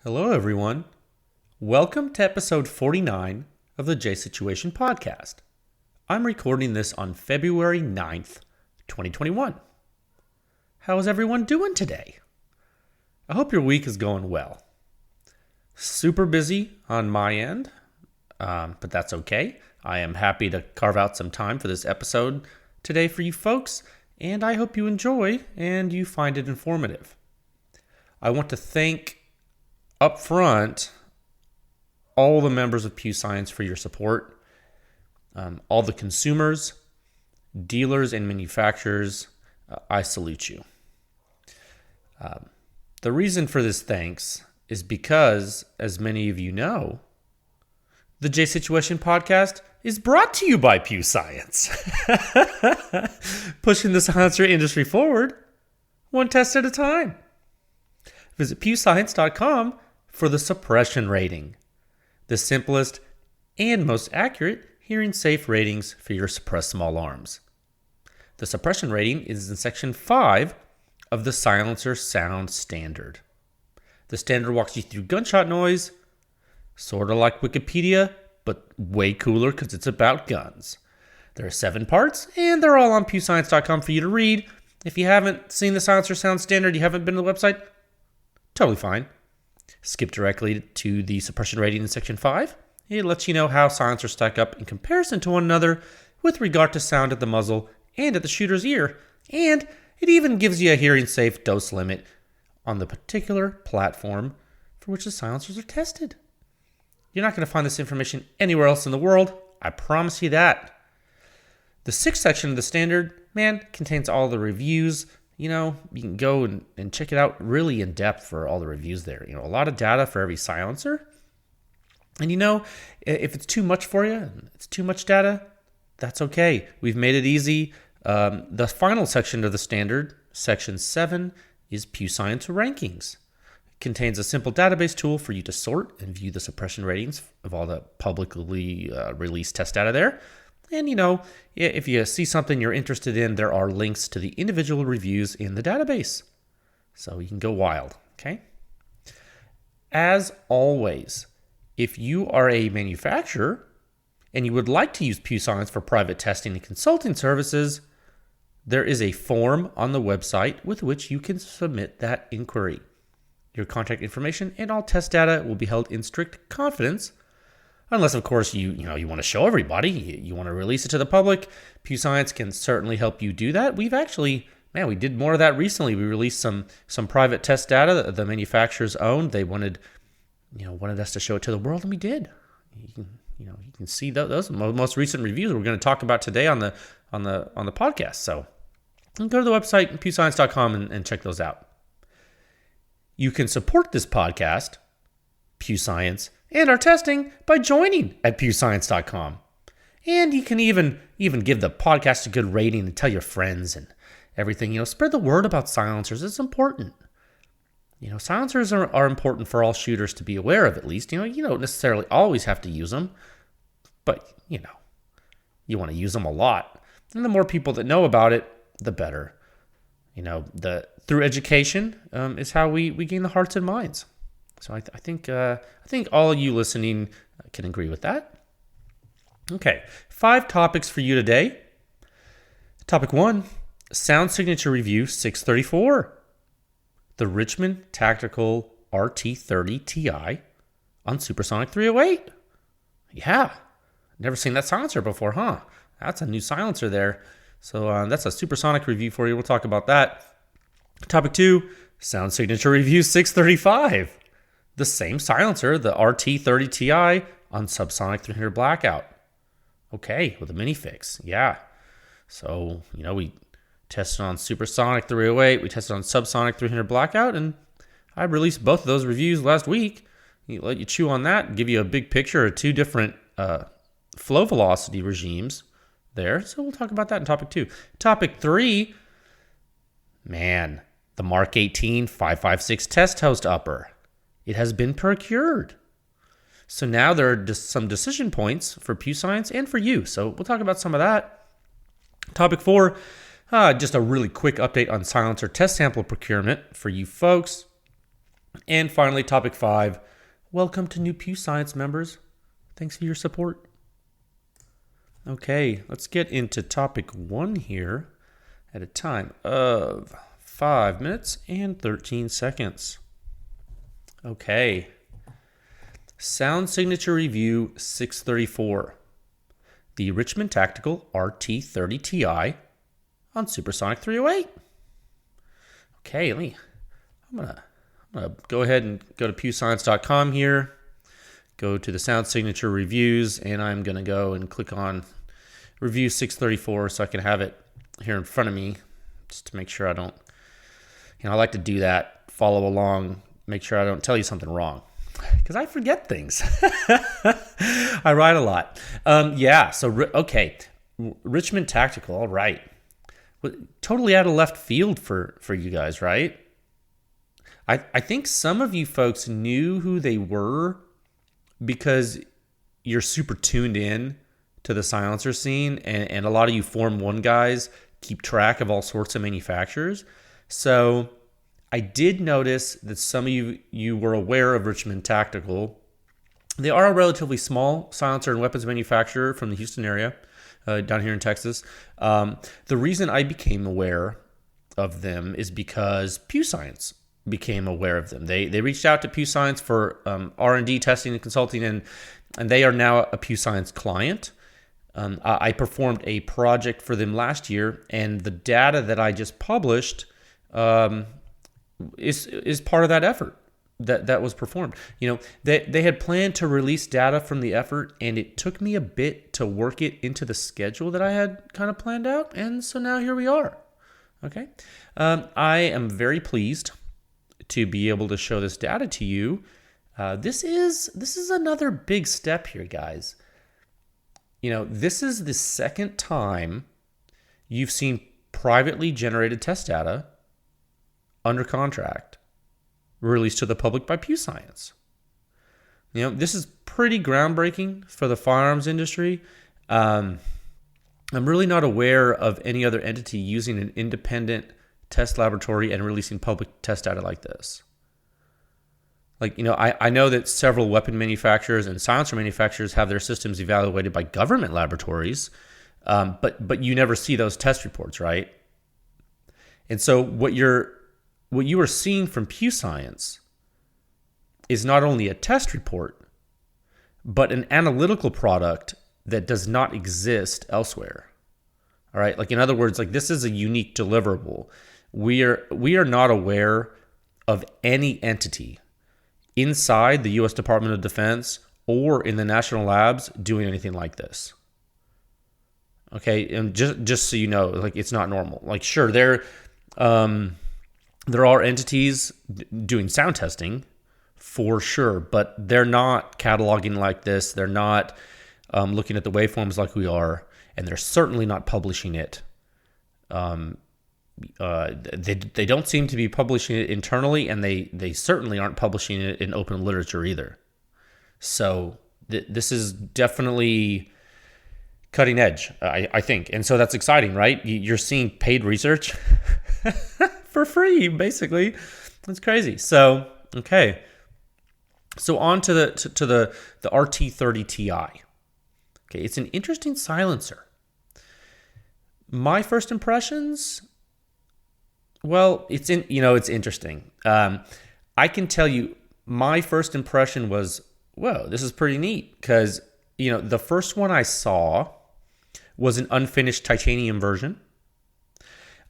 Hello, everyone. Welcome to episode 49 of the J Situation Podcast. I'm recording this on February 9th, 2021. How is everyone doing today? I hope your week is going well. Super busy on my end, but that's okay. I am happy to carve out some time for this episode today for you folks, and I hope you enjoy and you find it informative. I want to thank up front all the members of PEW Science for your support, all the consumers, dealers, and manufacturers. I salute you. The reason for this thanks is because, as many of you know, the J Situation Podcast is brought to you by PEW Science, pushing the silencer industry forward one test at a time. Visit pewscience.com for the suppression rating, the simplest and most accurate hearing safe ratings for your suppressed small arms. The suppression rating is in section 5 of the silencer sound standard. The standard walks you through gunshot noise, sort of like Wikipedia, but way cooler because it's about guns. There are 7 parts, and they're all on pewscience.com for you to read. If you haven't seen the silencer sound standard, you haven't been to the website, totally fine. Skip directly to the suppression rating in section 5. It lets you know how silencers stack up in comparison to one another with regard to sound at the muzzle and at the shooter's ear. And it even gives you a hearing safe dose limit on the particular platform for which the silencers are tested. You're not going to find this information anywhere else in the world. I promise you that. The 6th section of the standard, contains all the reviews. You can go and check it out really in depth for all the reviews there. A lot of data for every silencer. And if it's too much for you, it's too much data, that's okay. We've made it easy. The final section of the standard, section 7, is PEW Science Rankings. It contains a simple database tool for you to sort and view the suppression ratings of all the publicly released test data there. And, if you see something you're interested in, there are links to the individual reviews in the database. So you can go wild, okay? As always, if you are a manufacturer and you would like to use PEW Science for private testing and consulting services, there is a form on the website with which you can submit that inquiry. Your contact information and all test data will be held in strict confidence. Unless, of course, you want to show everybody, you want to release it to the public. PEW Science can certainly help you do that. We've actually, we did more of that recently. We released some private test data that the manufacturers owned. They wanted us to show it to the world, and we did. You can see those most recent reviews we're going to talk about today on the podcast. So go to the website pewscience.com and check those out. You can support this podcast, PEW Science, and our testing by joining at pewscience.com. And you can even give the podcast a good rating and tell your friends and everything. Spread the word about silencers. It's important. Silencers are important for all shooters to be aware of, at least. You don't necessarily always have to use them, but, you want to use them a lot. And the more people that know about it, the better. Through education is how we gain the hearts and minds. So I think all of you listening can agree with that. Okay, 5 topics for you today. Topic 1, Sound Signature Review 634. The Richmond Tactical RT30Ti on Supersonic 308. Yeah, never seen that silencer before, huh? That's a new silencer there. So that's a supersonic review for you. We'll talk about that. Topic 2, Sound Signature Review 635. The same silencer, the RT30Ti on subsonic 300 blackout. Okay, with a mini fix. Yeah. So, we tested on supersonic 308, we tested on subsonic 300 blackout, and I released both of those reviews last week. Let you chew on that, give you a big picture of 2 different flow velocity regimes there. So we'll talk about that in topic 2. Topic 3, the Mark 18 556 test host upper. It has been procured. So now there are just some decision points for PEW Science and for you. So we'll talk about some of that. Topic 4, just a really quick update on silencer test sample procurement for you folks. And finally, topic 5, welcome to new PEW Science members. Thanks for your support. Okay, let's get into topic 1 here at a time of 5 minutes and 13 seconds. Okay. Sound Signature Review 634. The Richmond Tactical RT30Ti on Supersonic 308. Okay, I'm gonna go ahead and go to pewscience.com here, go to the Sound Signature Reviews, and I'm gonna go and click on Review 634 so I can have it here in front of me, just to make sure I don't, I like to do that, follow along, make sure I don't tell you something wrong, because I forget things. I write a lot. Okay, Richmond Tactical, all right. Totally out of left field for you guys, right? I think some of you folks knew who they were because you're super tuned in to the silencer scene, and a lot of you Form 1 guys keep track of all sorts of manufacturers. So I did notice that some of you were aware of Richmond Tactical. They are a relatively small silencer and weapons manufacturer from the Houston area, down here in Texas. The reason I became aware of them is because PEW Science became aware of them. They reached out to PEW Science for R&D testing and consulting, and they are now a PEW Science client. I performed a project for them last year, and the data that I just published is part of that effort that was performed. They had planned to release data from the effort, and it took me a bit to work it into the schedule that I had kind of planned out, and so now here we are. Okay, I am very pleased to be able to show this data to you. This is another big step here, guys. This is the second time you've seen privately generated test data under contract released to the public by PEW Science. This is pretty groundbreaking for the firearms industry. I'm really not aware of any other entity using an independent test laboratory and releasing public test data like this. I know that several weapon manufacturers and silencer manufacturers have their systems evaluated by government laboratories, but you never see those test reports, right? And so what you are seeing from PEW Science is not only a test report, but an analytical product that does not exist elsewhere. All right, in other words, this is a unique deliverable. We are not aware of any entity inside the U.S. Department of Defense or in the national labs doing anything like this. Okay, and just so you know, it's not normal. Sure, there are entities doing sound testing for sure, but they're not cataloging like this. They're not looking at the waveforms like we are, and they're certainly not publishing it. They don't seem to be publishing it internally, and they certainly aren't publishing it in open literature either. So this is definitely cutting edge, I think. And so that's exciting, right? You're seeing paid research for free, basically. That's crazy. So, okay. So on to the RT30Ti. Okay, it's an interesting silencer. My first impressions, well, it's interesting. I can tell you my first impression was, whoa, this is pretty neat, because the first one I saw was an unfinished titanium version.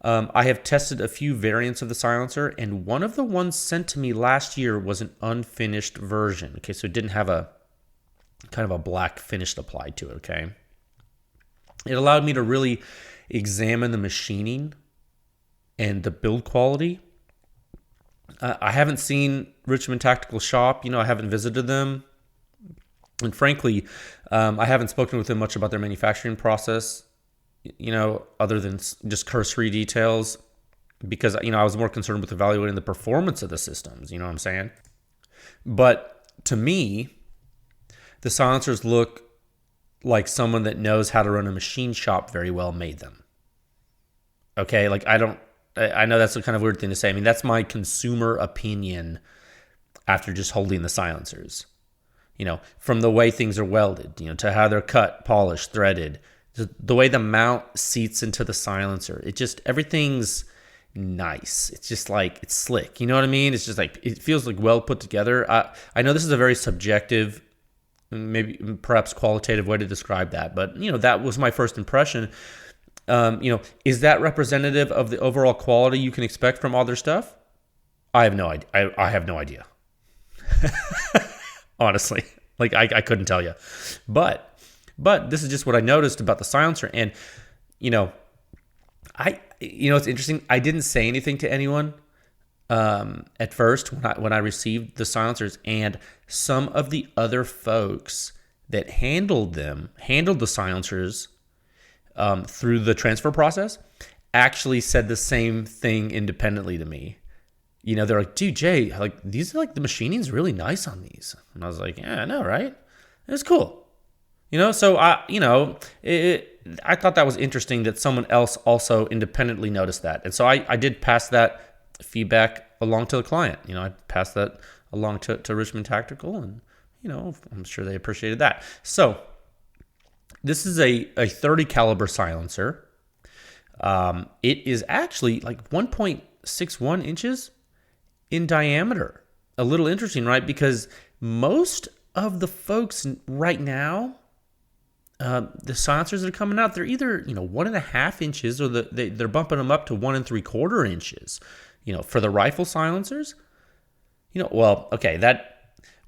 I have tested a few variants of the silencer, and one of the ones sent to me last year was an unfinished version. Okay, so it didn't have a kind of a black finish applied to it. Okay, it allowed me to really examine the machining and the build quality. I haven't seen Richmond Tactical Shop. I haven't visited them. And frankly, I haven't spoken with them much about their manufacturing process, other than just cursory details, because, I was more concerned with evaluating the performance of the systems, you know what I'm saying? But to me, the silencers look like someone that knows how to run a machine shop very well made them. Okay, I know that's a kind of weird thing to say. I mean, that's my consumer opinion after just holding the silencers. From the way things are welded, to how they're cut, polished, threaded, the way the mount seats into the silencer. Everything's nice. It's just like, it's slick. You know what I mean? It's just like, it feels like well put together. I know this is a very subjective, maybe perhaps qualitative way to describe that, but that was my first impression. Is that representative of the overall quality you can expect from all their stuff? I have no idea. I have no idea. Honestly, like I couldn't tell you, but this is just what I noticed about the silencer. And it's interesting. I didn't say anything to anyone at first when I received the silencers, and some of the other folks that handled the silencers through the transfer process actually said the same thing independently to me. They're like, dude, Jay, like, these are like, the machining's really nice on these. And I was like, yeah, I know, right? It's cool. So I thought that was interesting that someone else also independently noticed that. And so I did pass that feedback along to the client. I passed that along to Richmond Tactical, and, I'm sure they appreciated that. So this is a 30 caliber silencer. It is actually like 1.61 inches in diameter. A little interesting, right? Because most of the folks right now, the silencers that are coming out, they're either 1.5 inches, or they're bumping them up to 1 3/4 inches. For the rifle silencers.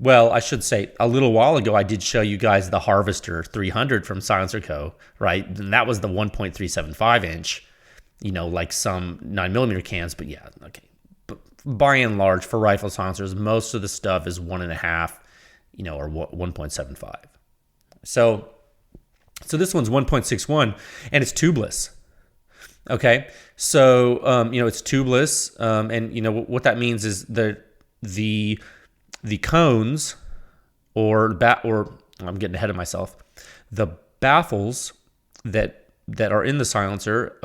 I should say, a little while ago I did show you guys the Harvester 300 from Silencer Co. Right, and that was the 1.375 inch. Like some 9mm cans, but yeah, okay. By and large, for rifle silencers, most of the stuff is 1.5, or 1.75. So this one's 1.61, and it's tubeless. Okay, so it's tubeless, and what that means is the cones, or I'm getting ahead of myself. The baffles that are in the silencer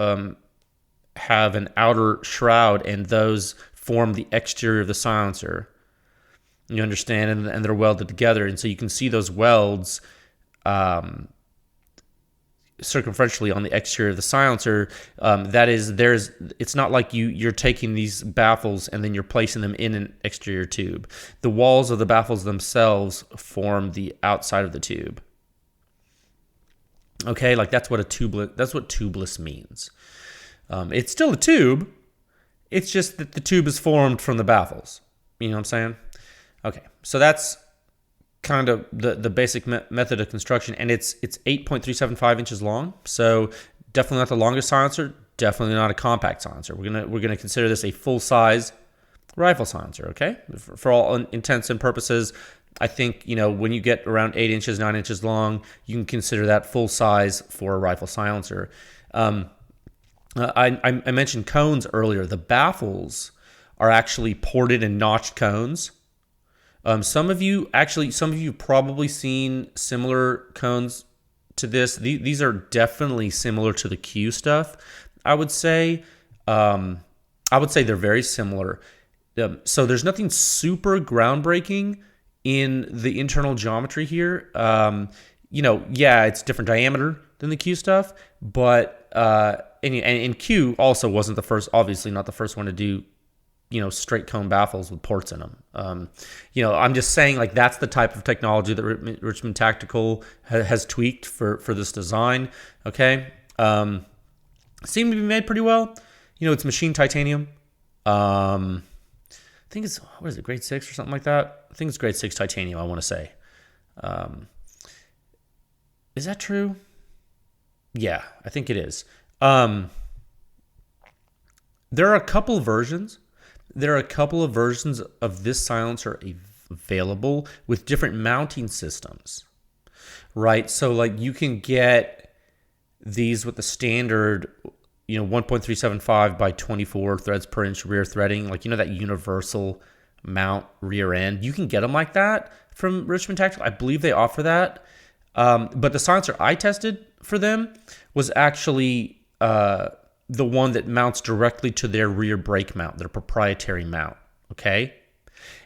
have an outer shroud, and those form the exterior of the silencer. You understand? And they're welded together. And so you can see those welds circumferentially on the exterior of the silencer. It's not like you're taking these baffles and then you're placing them in an exterior tube. The walls of the baffles themselves form the outside of the tube. Okay, like that's what tubeless means. It's still a tube. It's just that the tube is formed from the baffles. You know what I'm saying? Okay, so that's kind of the basic method of construction, and it's 8.375 inches long. So definitely not the longest silencer. Definitely not a compact silencer. We're gonna consider this a full size rifle silencer. Okay, for all intents and purposes, I think when you get around 8 inches, 9 inches long, you can consider that full size for a rifle silencer. I mentioned cones earlier. The baffles are actually ported and notched cones. Some of you probably seen similar cones to this. These are definitely similar to the Q stuff. I would say they're very similar. So there's nothing super groundbreaking in the internal geometry here. It's different diameter than the Q stuff, but and Q also wasn't the first, obviously not the first one to do straight cone baffles with ports in them. I'm just saying, like, that's the type of technology that Richmond Tactical has tweaked for this design. Okay, seem to be made pretty well. It's machined titanium. I think it's, what is it, grade 6 or something like that? I think it's grade 6 titanium, I want to say. Is that true? Yeah, I think it is. There are a couple of versions. There are a couple of versions of this silencer available with different mounting systems, right? So, like, you can get these with the standard, 1.375 by 24 threads per inch rear threading, like, that universal mount rear end. You can get them like that from Richmond Tactical. I believe they offer that. But the silencer I tested for them was actually the one that mounts directly to their rear brake mount, their proprietary mount, okay?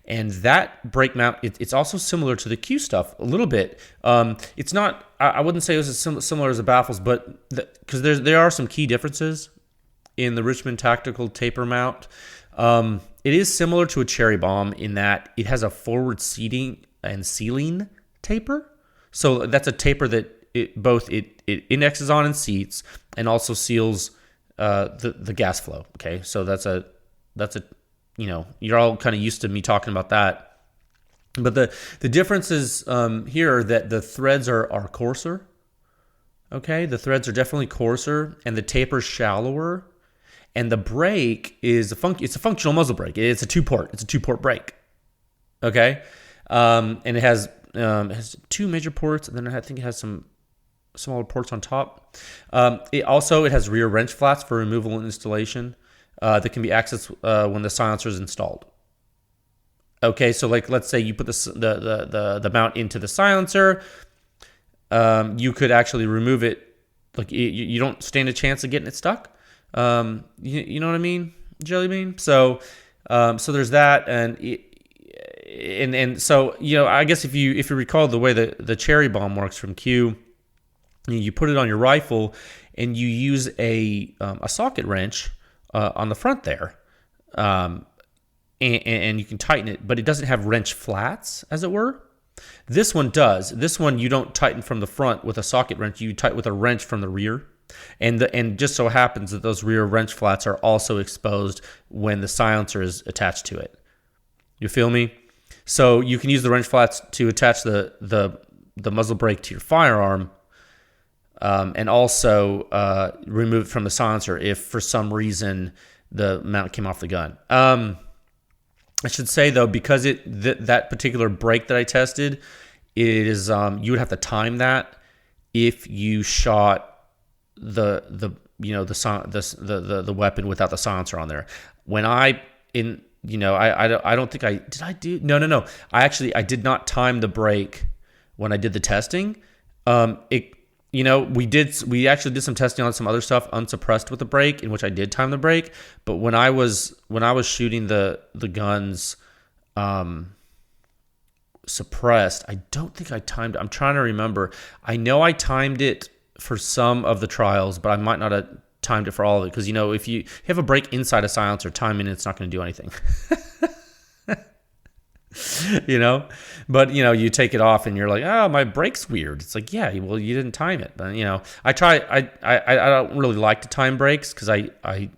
And that brake mount, it's also similar to the Q stuff a little bit. It's not, I wouldn't say it was as similar as the baffles, but because there are some key differences in the Richmond tactical taper mount. It is similar to a cherry bomb in that it has a forward seating and sealing taper. So that's a taper that it indexes on and seats, and also seals the gas flow. Okay, so that's a you're all kind of used to me talking about that. But the difference is here that the threads are coarser. Okay, the threads are definitely coarser, and the taper's shallower, and the brake is it's a functional muzzle brake. It's a two-port brake. Okay, and it has two major ports, and then I think it has some smaller ports on top. It has rear wrench flats for removal and installation that can be accessed when the silencer is installed. Okay, so like let's say you put the mount into the silencer, you could actually remove it. Like you don't stand a chance of getting it stuck. You know what I mean, Jelly Bean? So there's that, and so I guess if you recall the way the cherry bomb works from Q, you put it on your rifle and you use a socket wrench on the front there, and you can tighten it, but it doesn't have wrench flats, as it were. This one does. This one you don't tighten from the front with a socket wrench. You tighten with a wrench from the rear. And just so happens that those rear wrench flats are also exposed when the silencer is attached to it. You feel me? So you can use the wrench flats to attach the muzzle brake to your firearm, and also remove it from the silencer if for some reason the mount came off the gun. I should say though, because that particular brake that I tested, it is you would have to time that if you shot the weapon without the silencer on there. When I don't think I did. No. I did not time the brake when I did the testing. We actually did some testing on some other stuff unsuppressed with the brake, in which I did time the brake. But when I was shooting the guns suppressed, I don't think I timed it. I'm trying to remember. I know I timed it for some of the trials, but I might not have timed it for all of it, because if you have a brake inside a silencer, timing it's not going to do anything. But you take it off and you're like, oh, my brake's weird. It's like, yeah, well, you didn't time it. But I don't really like to time brakes, because I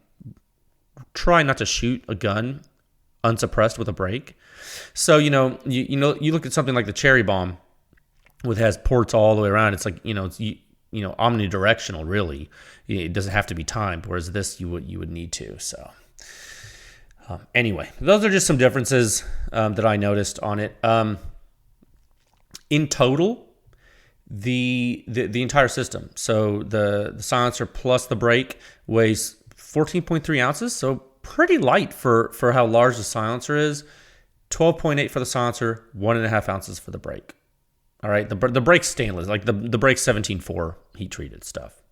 try not to shoot a gun unsuppressed with a brake. So you look at something like the cherry bomb, which has ports all the way around. It's like it's omnidirectional, really. It doesn't have to be timed, whereas this you would need to. So anyway, those are just some differences that I noticed on it. In total, the entire system, so the silencer plus the brake, weighs 14.3 ounces, so pretty light for how large the silencer is. 12.8 for the silencer, 1.5 ounces for the brake. All right, the brake's stainless, like the brake's 17.4 heat treated stuff.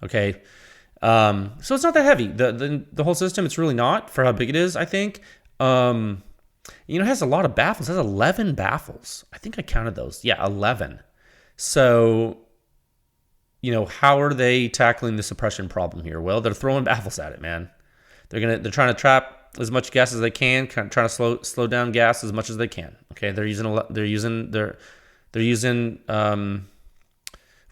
Okay, so it's not that heavy. The whole system, it's really not for how big it is. I think it has a lot of baffles. It has 11 baffles. I think I counted those. Yeah, 11. So how are they tackling the suppression problem here? Well, they're throwing baffles at it, man. They're trying to trap as much gas as they can, trying to slow down gas as much as they can. Okay, they're using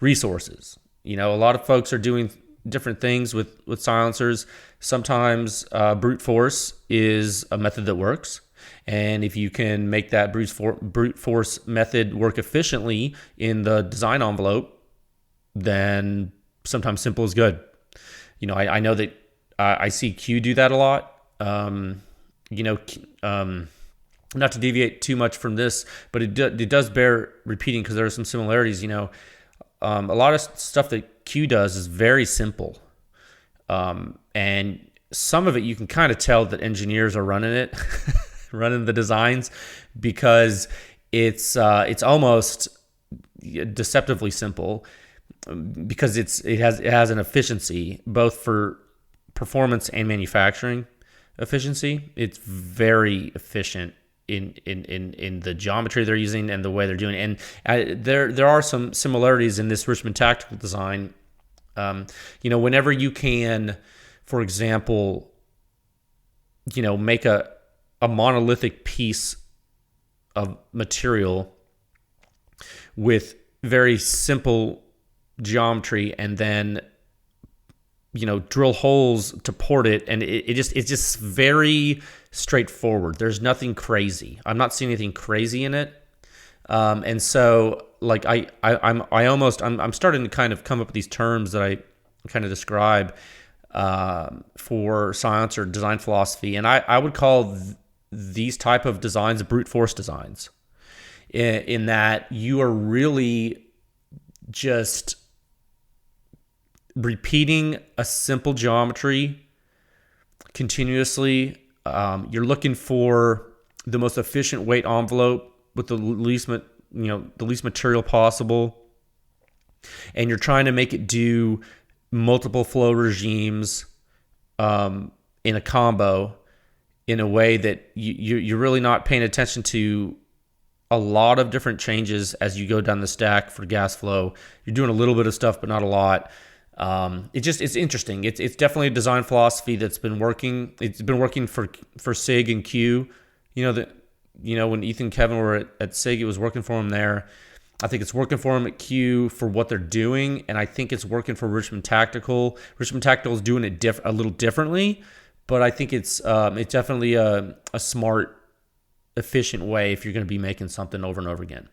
resources. A lot of folks are doing different things with silencers. Sometimes brute force is a method that works. And if you can make that brute force method work efficiently in the design envelope, then sometimes simple is good. I know that I see Q do that a lot. Not to deviate too much from this, but it does bear repeating, because there are some similarities. A lot of stuff that Q does is very simple, and some of it you can kind of tell that engineers are running it, running the designs, because it's almost deceptively simple, because it has an efficiency both for performance and manufacturing efficiency. It's very efficient in the geometry they're using and the way they're doing it. And there are some similarities in this Richmond tactical design. Whenever you can, for example, make a monolithic piece of material with very simple geometry, and then drill holes to port it, and it's just very straightforward. There's nothing crazy. I'm not seeing anything crazy in it, and so like I'm starting to kind of come up with these terms that I kind of describe for science or design philosophy, and I would call these type of designs brute force designs, in that you are really just repeating a simple geometry continuously. You're looking for the most efficient weight envelope with the least material possible, and you're trying to make it do multiple flow regimes in a combo in a way that you're really not paying attention to a lot of different changes as you go down the stack for gas flow. You're doing a little bit of stuff, but not a lot. It's interesting. It's definitely a design philosophy that's been working. It's been working for SIG and Q. When Ethan and Kevin were at SIG, it was working for them there. I think it's working for them at Q for what they're doing, and I think it's working for Richmond Tactical. Richmond Tactical is doing it a little differently, but I think it's definitely a smart, efficient way if you're going to be making something over and over again.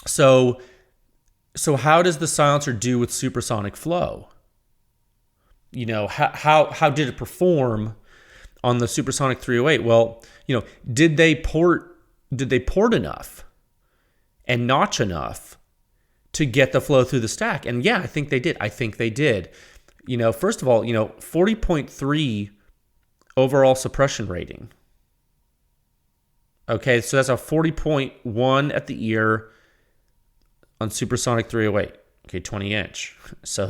So how does the silencer do with supersonic flow? How did it perform on the supersonic 308? Well, did they port enough and notch enough to get the flow through the stack? And yeah, I think they did. First of all, 40.3 overall suppression rating. Okay, so that's a 40.1 at the ear on supersonic 308. Okay, 20 inch. So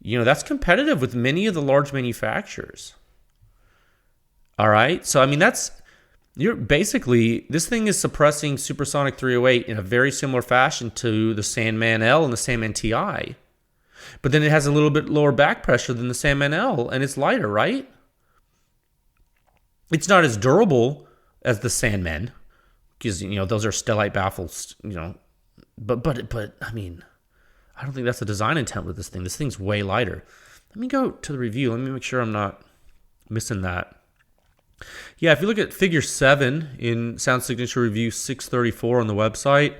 that's competitive with many of the large manufacturers. All right, so you're basically, this thing is suppressing supersonic 308 in a very similar fashion to the Sandman L and the Sandman TI, but then it has a little bit lower back pressure than the Sandman L, and it's lighter, right? It's not as durable as the Sandman, because those are stellite baffles, but I don't think that's the design intent with this thing. This thing's way lighter. Let me go to the review. Let me make sure I'm not missing that. Yeah, if you look at Figure 7 in Sound Signature Review 634 on the website,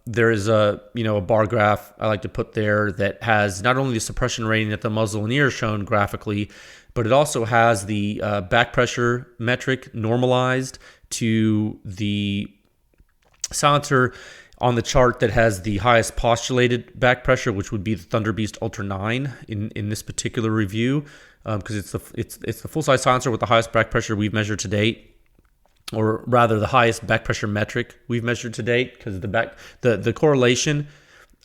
there is a bar graph I like to put there that has not only the suppression rating at the muzzle and ear shown graphically, but it also has the back pressure metric normalized to the silencer on the chart that has the highest postulated back pressure, which would be the Thunder Beast Ultra 9 in this particular review, because it's the full-size silencer with the highest back pressure we've measured to date, or rather the highest back pressure metric we've measured to date, because the correlation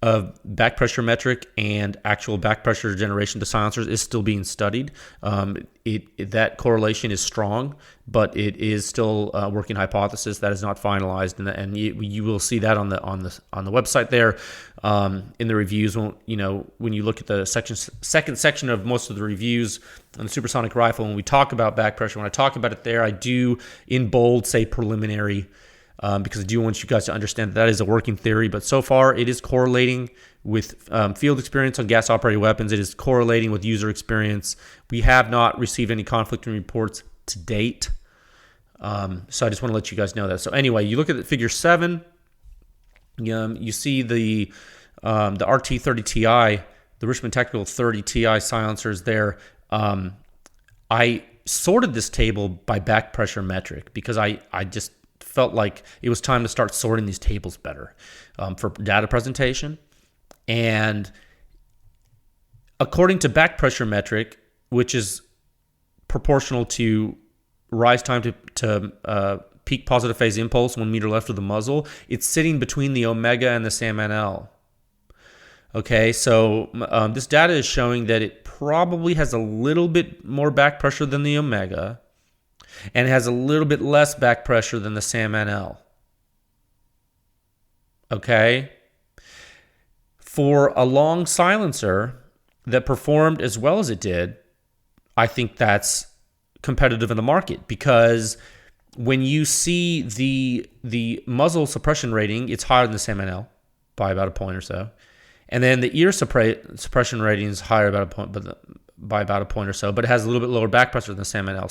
of back pressure metric and actual back pressure generation to silencers is still being studied. That correlation is strong, but it is still a working hypothesis that is not finalized, and you will see that on the website there in the reviews. When you look at the second section of most of the reviews on the supersonic rifle, when we talk about back pressure, when I talk about it there, I do in bold say preliminary. Because I do want you guys to understand that is a working theory, but so far it is correlating with field experience on gas-operated weapons. It is correlating with user experience. We have not received any conflicting reports to date, so I just want to let you guys know that. So anyway, you look at Figure 7, you see the RT30Ti, the Richmond Tactical 30 Ti silencers there. I sorted this table by back pressure metric because I just felt like it was time to start sorting these tables better for data presentation. And according to back pressure metric, which is proportional to rise time to peak positive phase impulse 1 meter left of the muzzle, it's sitting between the Omega and the Sandman L. Okay, so this data is showing that it probably has a little bit more back pressure than the Omega, and it has a little bit less back pressure than the SAM-NL. Okay? For a long silencer that performed as well as it did, I think that's competitive in the market, because when you see the muzzle suppression rating, it's higher than the SAM-NL by about a point or so. And then the ear suppression rating is higher about a point, by about a point or so, but it has a little bit lower back pressure than the SAM-NL.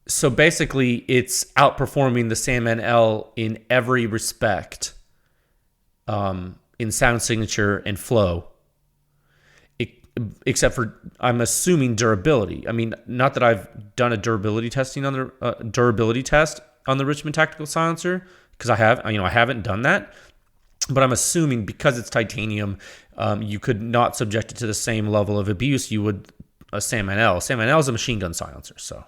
So basically, it's outperforming the SAM-NL in every respect, in sound signature and flow, except for, I'm assuming, durability. I mean, not that I've done a durability test on the Richmond Tactical Silencer, because I haven't done that, but I'm assuming because it's titanium, you could not subject it to the same level of abuse you would a SAM-NL. SAM-NL is a machine gun silencer, so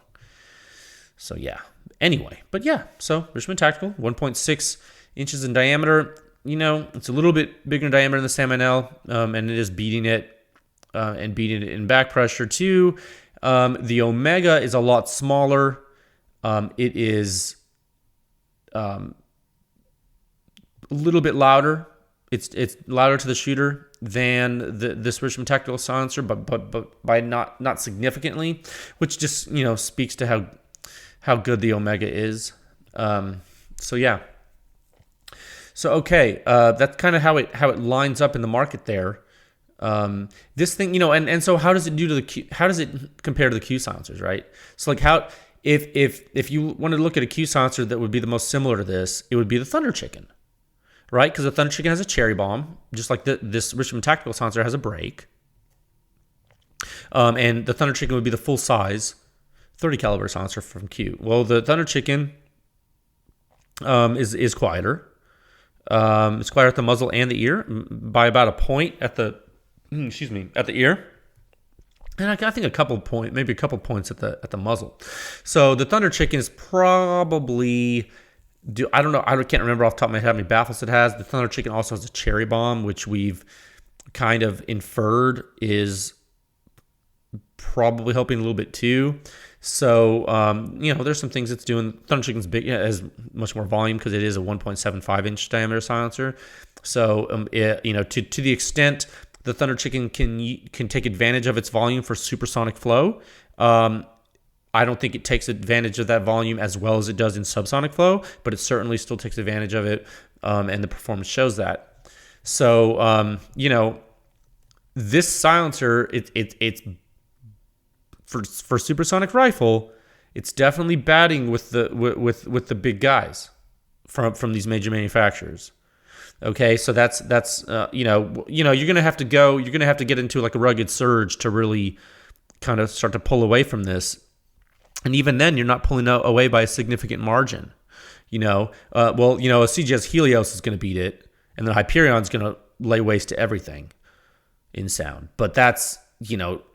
yeah. Anyway, but yeah, so Richmond Tactical, 1.6 inches in diameter. It's a little bit bigger in diameter than the SAM-NL, and it is beating it in back pressure too. The Omega is a lot smaller. It is a little bit louder. It's louder to the shooter than this Richmond Tactical Silencer, but by not significantly, which just speaks to how good the Omega is. So yeah. So okay, that's kind of how it lines up in the market there. This thing, and so how does it do to the Q? How does it compare to the Q silencers, right? So like how if you wanted to look at a Q silencer that would be the most similar to this, it would be the Thunder Chicken, right? Because the Thunder Chicken has a cherry bomb, just like this Richmond Tactical Silencer has a break. And the Thunder Chicken would be the full size 30 caliber silencer from Q. Well, the Thunder Chicken is quieter. It's quieter at the muzzle and the ear by about a point at the ear, and I think maybe a couple points at the muzzle. So the Thunder Chicken is probably, I don't know, I can't remember off the top of my head how many baffles it has. The Thunder Chicken also has a cherry bomb, which we've kind of inferred is probably helping a little bit too. So, there's some things it's doing. Thunder Chicken's big, has much more volume because it is a 1.75 inch diameter silencer. So, to the extent the Thunder Chicken can take advantage of its volume for supersonic flow, I don't think it takes advantage of that volume as well as it does in subsonic flow, but it certainly still takes advantage of it, and the performance shows that. So, this silencer, it's for supersonic rifle, it's definitely batting with the big guys from these major manufacturers. Okay, so that's you're gonna have to get into like a rugged surge to really kind of start to pull away from this, and even then you're not pulling away by a significant margin. A CGS Helios is gonna beat it, and then Hyperion's gonna lay waste to everything in sound. But that's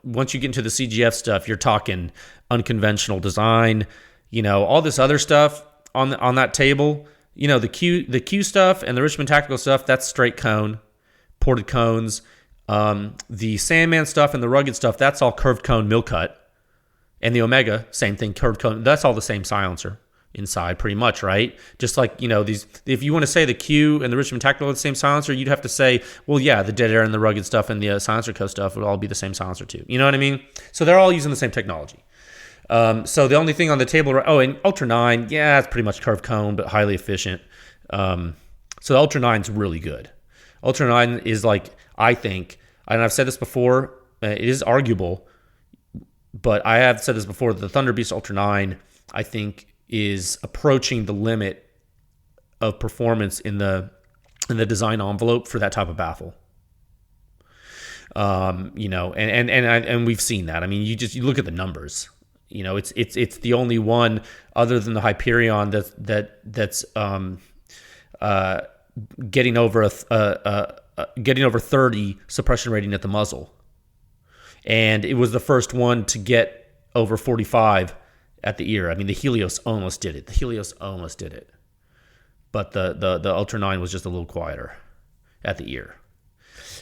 once you get into the CGF stuff, you're talking unconventional design, all this other stuff on that table. The Q stuff and the Richmond Tactical stuff, that's straight cone, ported cones. The Sandman stuff and the rugged stuff, that's all curved cone mill cut. And the Omega, same thing, curved cone. That's all the same silencer inside, pretty much, right? Just like, these, if you want to say the Q and the Richmond Tactical are the same silencer, you'd have to say, well, yeah, the dead air and the rugged stuff and the silencer co stuff would all be the same silencer too. You know what I mean? So they're all using the same technology. So the only thing on the table, and Ultra 9, yeah, it's pretty much curved cone, but highly efficient. So the Ultra 9 is really good. Ultra 9 is like, I think, and I've said this before, it is arguable, but I have said this before, the Thunder Beast Ultra 9, I think, is approaching the limit of performance in the design envelope for that type of baffle. And we've seen that. I mean, you look at the numbers. It's the only one other than the Hyperion that's getting over getting over 30 suppression rating at the muzzle, and it was the first one to get over 45 at the ear. I mean, the Helios almost did it. But the Ultra 9 was just a little quieter at the ear.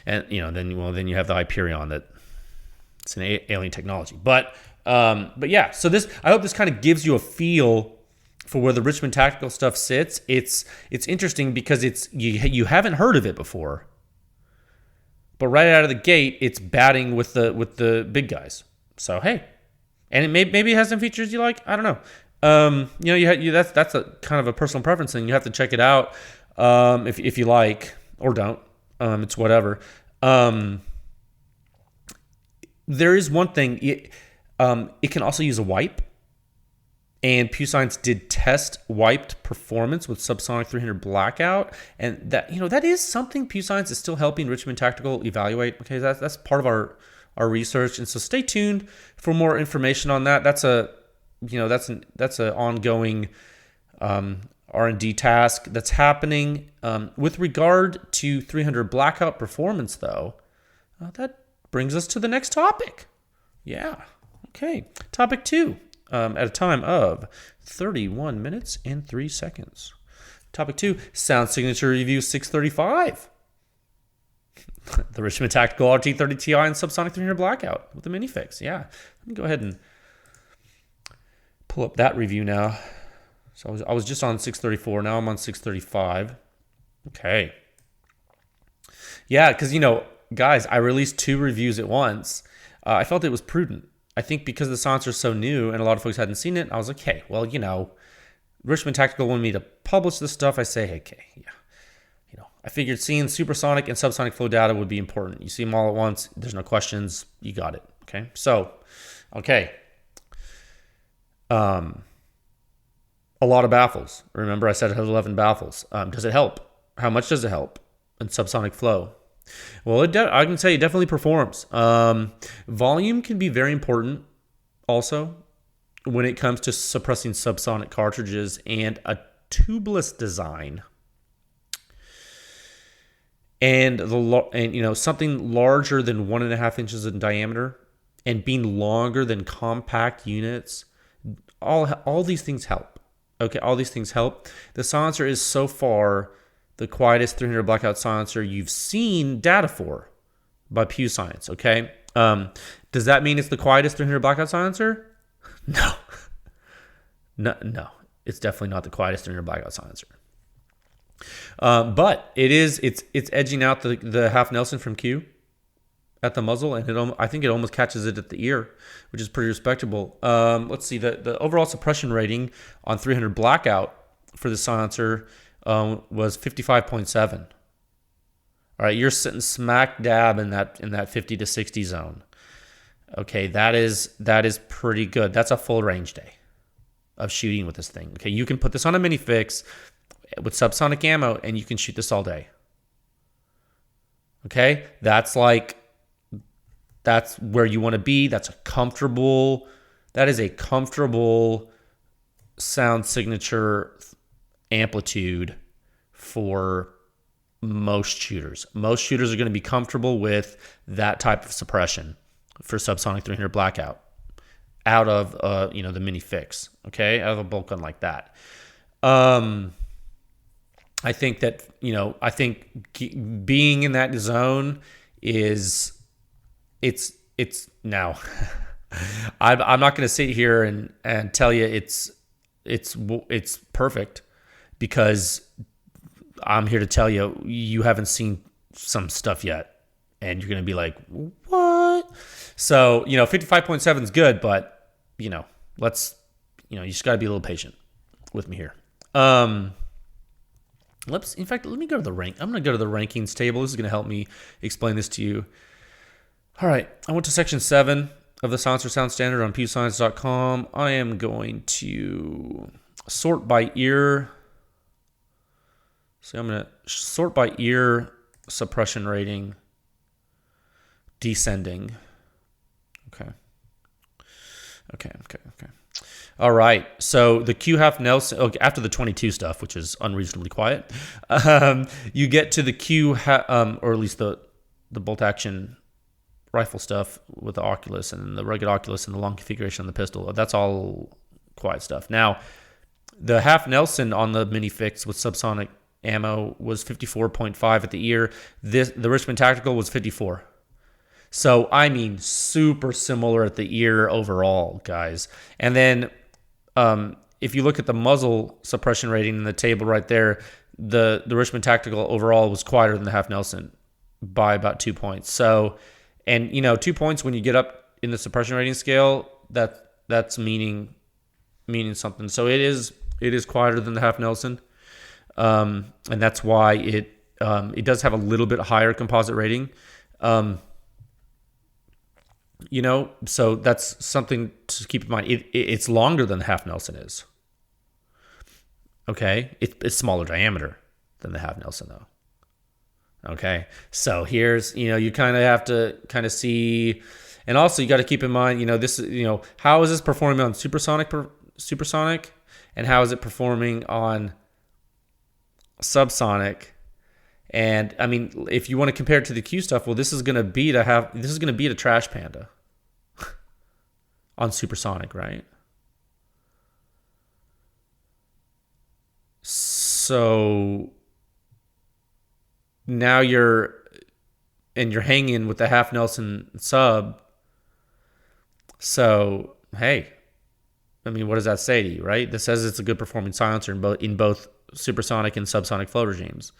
And then you have the Hyperion that It's an alien technology. But yeah, so I hope this kind of gives you a feel for where the Richmond tactical stuff sits. It's interesting because you haven't heard of it before, but right out of the gate, it's batting with the big guys. So hey, and maybe it has some features you like. I don't know. That's a kind of a personal preference thing. You have to check it out if you like or don't. It's whatever. There is one thing. It can also use a wipe. And PEW Science did test wiped performance with subsonic 300 blackout, and that is something PEW Science is still helping Richmond Tactical evaluate. Okay, that's part of our research, and so stay tuned for more information on that. That's an ongoing R&D task that's happening. With regard to 300 blackout performance, though, that brings us to the next topic. Yeah. Okay. Topic 2. At a time of 31 minutes and 3 seconds. Topic 2, Sound Signature Review 635. The Richmond Tactical RT30Ti and subsonic 300 blackout with the mini fix. Yeah, let me go ahead and pull up that review now. So I was just on 634. Now I'm on 635. Okay. Yeah, because, guys, I released 2 reviews at once. I felt it was prudent. I think because the silencer is so new and a lot of folks hadn't seen it, I was like, hey, well, Richmond Tactical wanted me to publish this stuff. I say, hey, okay, yeah. I figured seeing supersonic and subsonic flow data would be important. You see them all at once. There's no questions. You got it. Okay. So, okay. A lot of baffles. Remember I said it has 11 baffles. Does it help? How much does it help in subsonic flow? Well, I can say it definitely performs. Volume can be very important also when it comes to suppressing subsonic cartridges, and a tubeless design and something larger than 1.5 inches in diameter and being longer than compact units. All these things help. Okay, all these things help. The silencer is so far the quietest 300 blackout silencer you've seen data for by PEW Science, okay? Does that mean it's the quietest 300 blackout silencer? No. No, it's definitely not the quietest 300 blackout silencer. But it's edging out the half Nelson from Q at the muzzle, and I think it almost catches it at the ear, which is pretty respectable. Let's see, the overall suppression rating on 300 blackout for the silencer was 55.7. All right, you're sitting smack dab in that 50 to 60 zone. Okay, that is pretty good. That's a full range day of shooting with this thing. Okay, you can put this on a mini fix with subsonic ammo, and you can shoot this all day. Okay, that's where you want to be. That is a comfortable sound signature amplitude for most shooters. Most shooters are going to be comfortable with that type of suppression for subsonic 300 blackout out of the mini fix, okay, out of a bolt gun like that. I think that being in that zone it's now. I'm not going to sit here and tell you it's perfect, because I'm here to tell you haven't seen some stuff yet, and you're going to be like, what? So 55.7 is good, but you just got to be a little patient with me here. Let me go to the rank. I'm going to go to the rankings table. This is going to help me explain this to you. All right, I went to section 7 of the Silencer Sound Standard on PEWScience.com. I am going to sort by ear. So I'm going to sort by ear suppression rating descending. Okay. All right. So the Q half Nelson, after the 22 stuff, which is unreasonably quiet, you get to the Q, or at least the bolt action rifle stuff with the Oculus and the rugged Oculus and the long configuration on the pistol. That's all quiet stuff. Now, the half Nelson on the mini fix with subsonic ammo was 54.5 at the ear. The Richmond Tactical was 54. So, I mean, super similar at the ear overall, guys. And then if you look at the muzzle suppression rating in the table right there, the Richmond Tactical overall was quieter than the Half Nelson by about 2 points. So, and 2 points when you get up in the suppression rating scale, that's meaning something. So it is quieter than the Half Nelson, and that's why it does have a little bit higher composite rating. So that's something to keep in mind. It's longer than the Half Nelson is. Okay, it's smaller diameter than the Half Nelson though. Okay, so here's you kind of have to kind of see, and also you got to keep in mind this how is this performing on supersonic, and how is it performing on subsonic. And I mean, if you want to compare it to the Q stuff, well, this is going to beat a Trash Panda on supersonic, right? So now you're hanging with the Half Nelson sub. So hey, I mean, what does that say to you, right? This says it's a good performing silencer in both supersonic and subsonic flow regimes.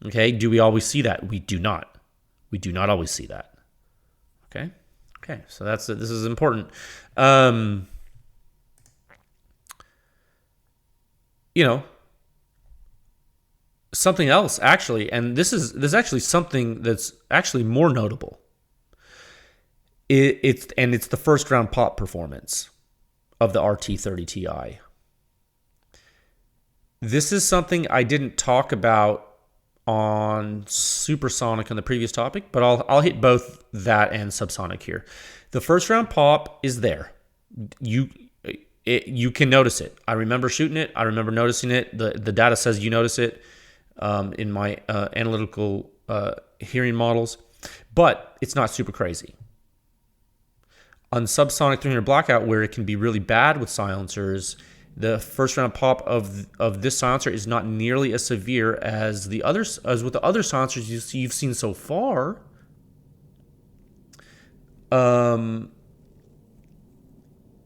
Okay, do we always see that? We do not. We do not always see that. Okay, so this is important. Something else actually, and this is actually something that's actually more notable. It's the first round pop performance of the RT30Ti. This is something I didn't talk about on supersonic on the previous topic, but I'll hit both that and subsonic here. The first round pop is there. You can notice it. I remember shooting it. I remember noticing it. The data says you notice it in my analytical hearing models, but it's not super crazy. On subsonic 300 blackout, where it can be really bad with silencers, the first round pop of this silencer is not nearly as severe as with the other silencers you've seen so far.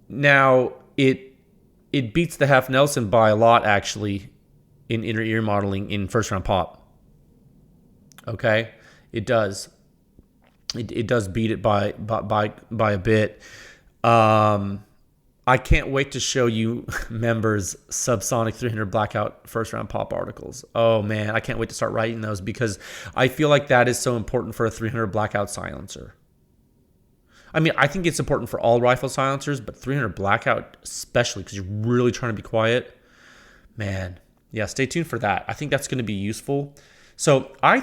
Now it beats the Half Nelson by a lot actually in inner ear modeling in first round pop. Okay, it does. It does beat it by a bit. I can't wait to show you members subsonic 300 blackout first round pop articles. Oh man, I can't wait to start writing those because I feel like that is so important for a 300 blackout silencer. I mean, I think it's important for all rifle silencers, but 300 blackout especially because you're really trying to be quiet. Man, yeah, stay tuned for that. I think that's going to be useful. So I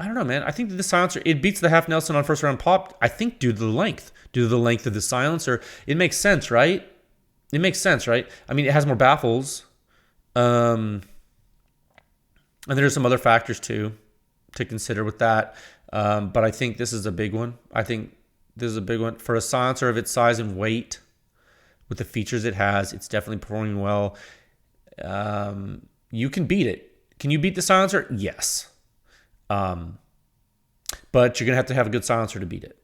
don't know, man. I think that the silencer, it beats the Half Nelson on first round pop, I think due to the length. Due to the length of the silencer. It makes sense, right? I mean, it has more baffles. And there's some other factors too to consider with that. But I think this is a big one. For a silencer of its size and weight, with the features it has, it's definitely performing well. You can beat it. Can you beat the silencer? Yes. But you're going to have a good silencer to beat it.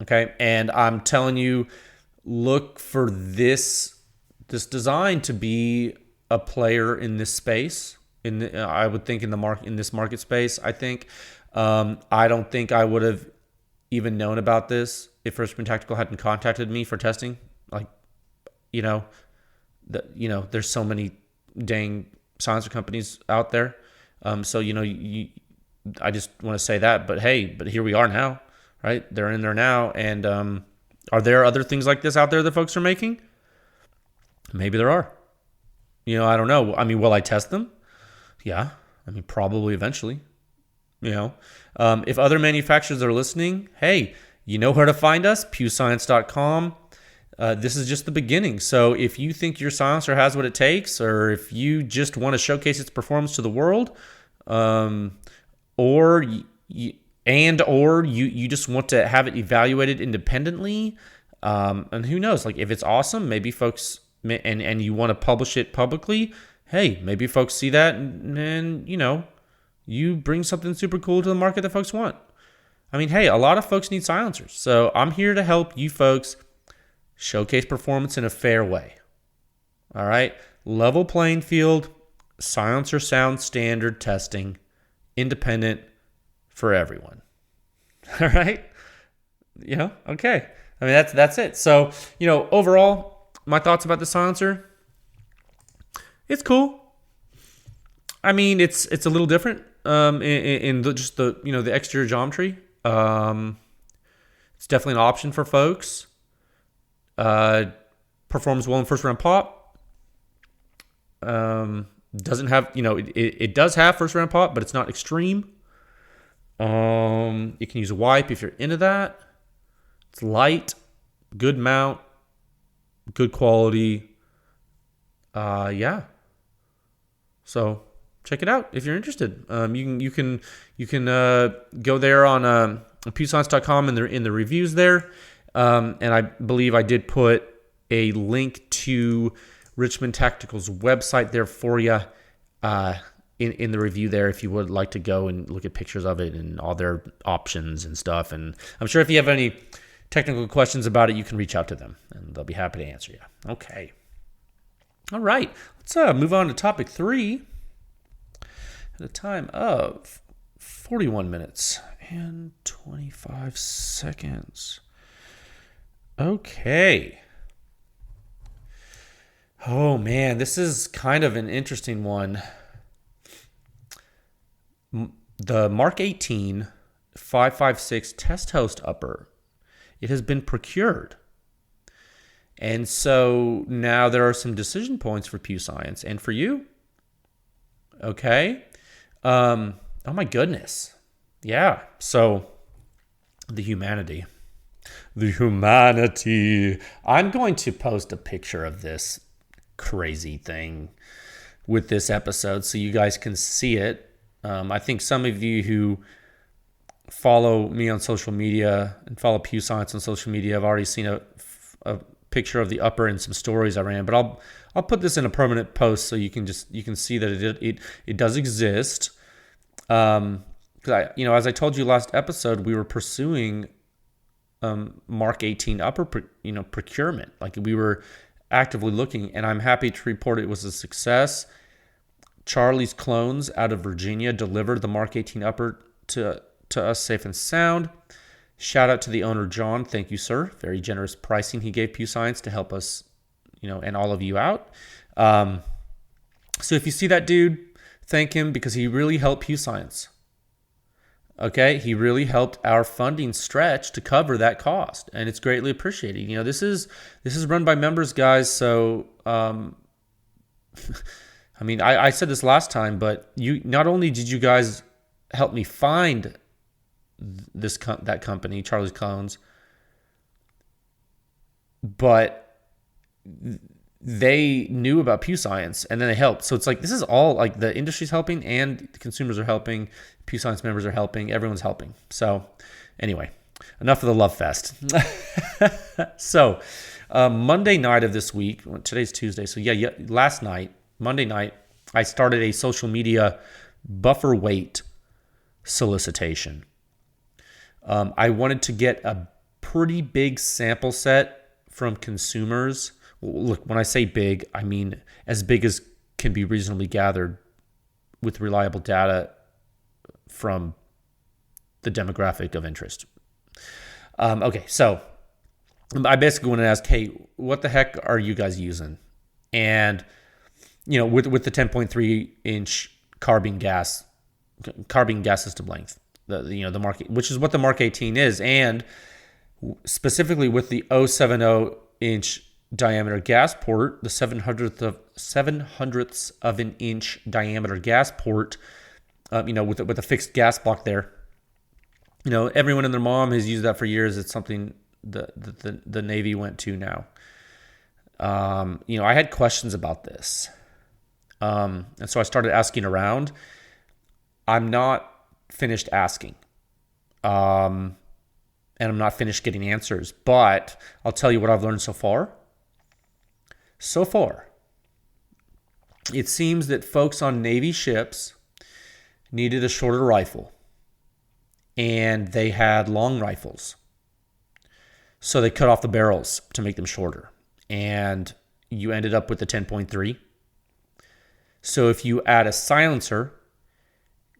Okay, and I'm telling you, look for this design to be a player in this space. I would think in this market space. I think I don't think I would have even known about this if Richmond Tactical hadn't contacted me for testing. There's so many dang silencer companies out there. I just want to say that. But hey, here we are now. Right? They're in there now. And are there other things like this out there that folks are making? Maybe there are. I don't know. I mean, will I test them? Yeah. I mean, probably eventually. If other manufacturers are listening, hey, you know where to find us, pewscience.com. This is just the beginning. So if you think your silencer has what it takes, or if you just want to showcase its performance to the world, or you just want to have it evaluated independently, and who knows, like if it's awesome, maybe folks, and you want to publish it publicly, hey, maybe folks see that and you bring something super cool to the market that folks want. I mean, hey, a lot of folks need silencers. So I'm here to help you folks showcase performance in a fair way. All right? Level playing field, silencer sound standard testing, independent for everyone. All right? Okay. I mean, that's it. So, overall, my thoughts about the silencer, it's cool. I mean, it's a little different in just the exterior geometry. It's definitely an option for folks. Performs well in first round pop. Doesn't have, it does have first round pop, but it's not extreme. You can use a wipe if you're into that. It's light, good mount, good quality. Yeah. So check it out if you're interested. You can go there on pewscience.com in the reviews there. And I believe I did put a link to Richmond Tactical's website there for you in the review there if you would like to go and look at pictures of it and all their options and stuff. And I'm sure if you have any technical questions about it, you can reach out to them and they'll be happy to answer you. Okay. All right. Let's move on to topic 3 at a time of 41 minutes and 25 seconds. Okay. Oh, man, this is kind of an interesting one. The Mark 18 556 test host upper, it has been procured. And so now there are some decision points for PEW Science and for you. Okay. Oh, my goodness. Yeah. So the humanity. I'm going to post a picture of this crazy thing with this episode so you guys can see it. I think some of you who follow me on social media and follow PEW Science on social media have already seen a picture of the upper and some stories I ran, but I'll put this in a permanent post so you can see that it does exist. Because as I told you last episode, we were pursuing Mark 18 upper procurement. Like we were actively looking, and I'm happy to report it was a success. Charlie's Clones out of Virginia delivered the Mark 18 upper to us safe and sound. Shout out to the owner, John. Thank you, sir. Very generous pricing he gave PEW Science to help us, and all of you out. So if you see that dude, thank him because he really helped PEW Science. Okay, he really helped our funding stretch to cover that cost, and it's greatly appreciated. This is run by members, guys. So, I mean, I said this last time, but you not only did you guys help me find that company, Charlie's Clones, but they knew about PEW Science and then they helped. So it's like this is all like the industry's helping and the consumers are helping. PEW Science members are helping. Everyone's helping. So anyway, enough of the love fest. So Monday night of this week, today's Tuesday. So yeah, last night, Monday night, I started a social media buffer weight solicitation. I wanted to get a pretty big sample set from consumers. Look, when I say big, I mean as big as can be reasonably gathered with reliable data from the demographic of interest. Okay, so I basically want to ask, hey, what the heck are you guys using? And, with the 10.3 inch carbine gas system length, the Mark, which is what the Mark 18 is, and specifically with the 070 inch diameter gas port, the 700ths of an inch diameter gas port, with a fixed gas block there. Everyone and their mom has used that for years. It's something the Navy went to now. I had questions about this. And so I started asking around. I'm not finished asking. And I'm not finished getting answers. But I'll tell you what I've learned so far. So far, it seems that folks on Navy ships needed a shorter rifle. and they had long rifles. So they cut off the barrels to make them shorter. And you ended up with the 10.3. So if you add a silencer,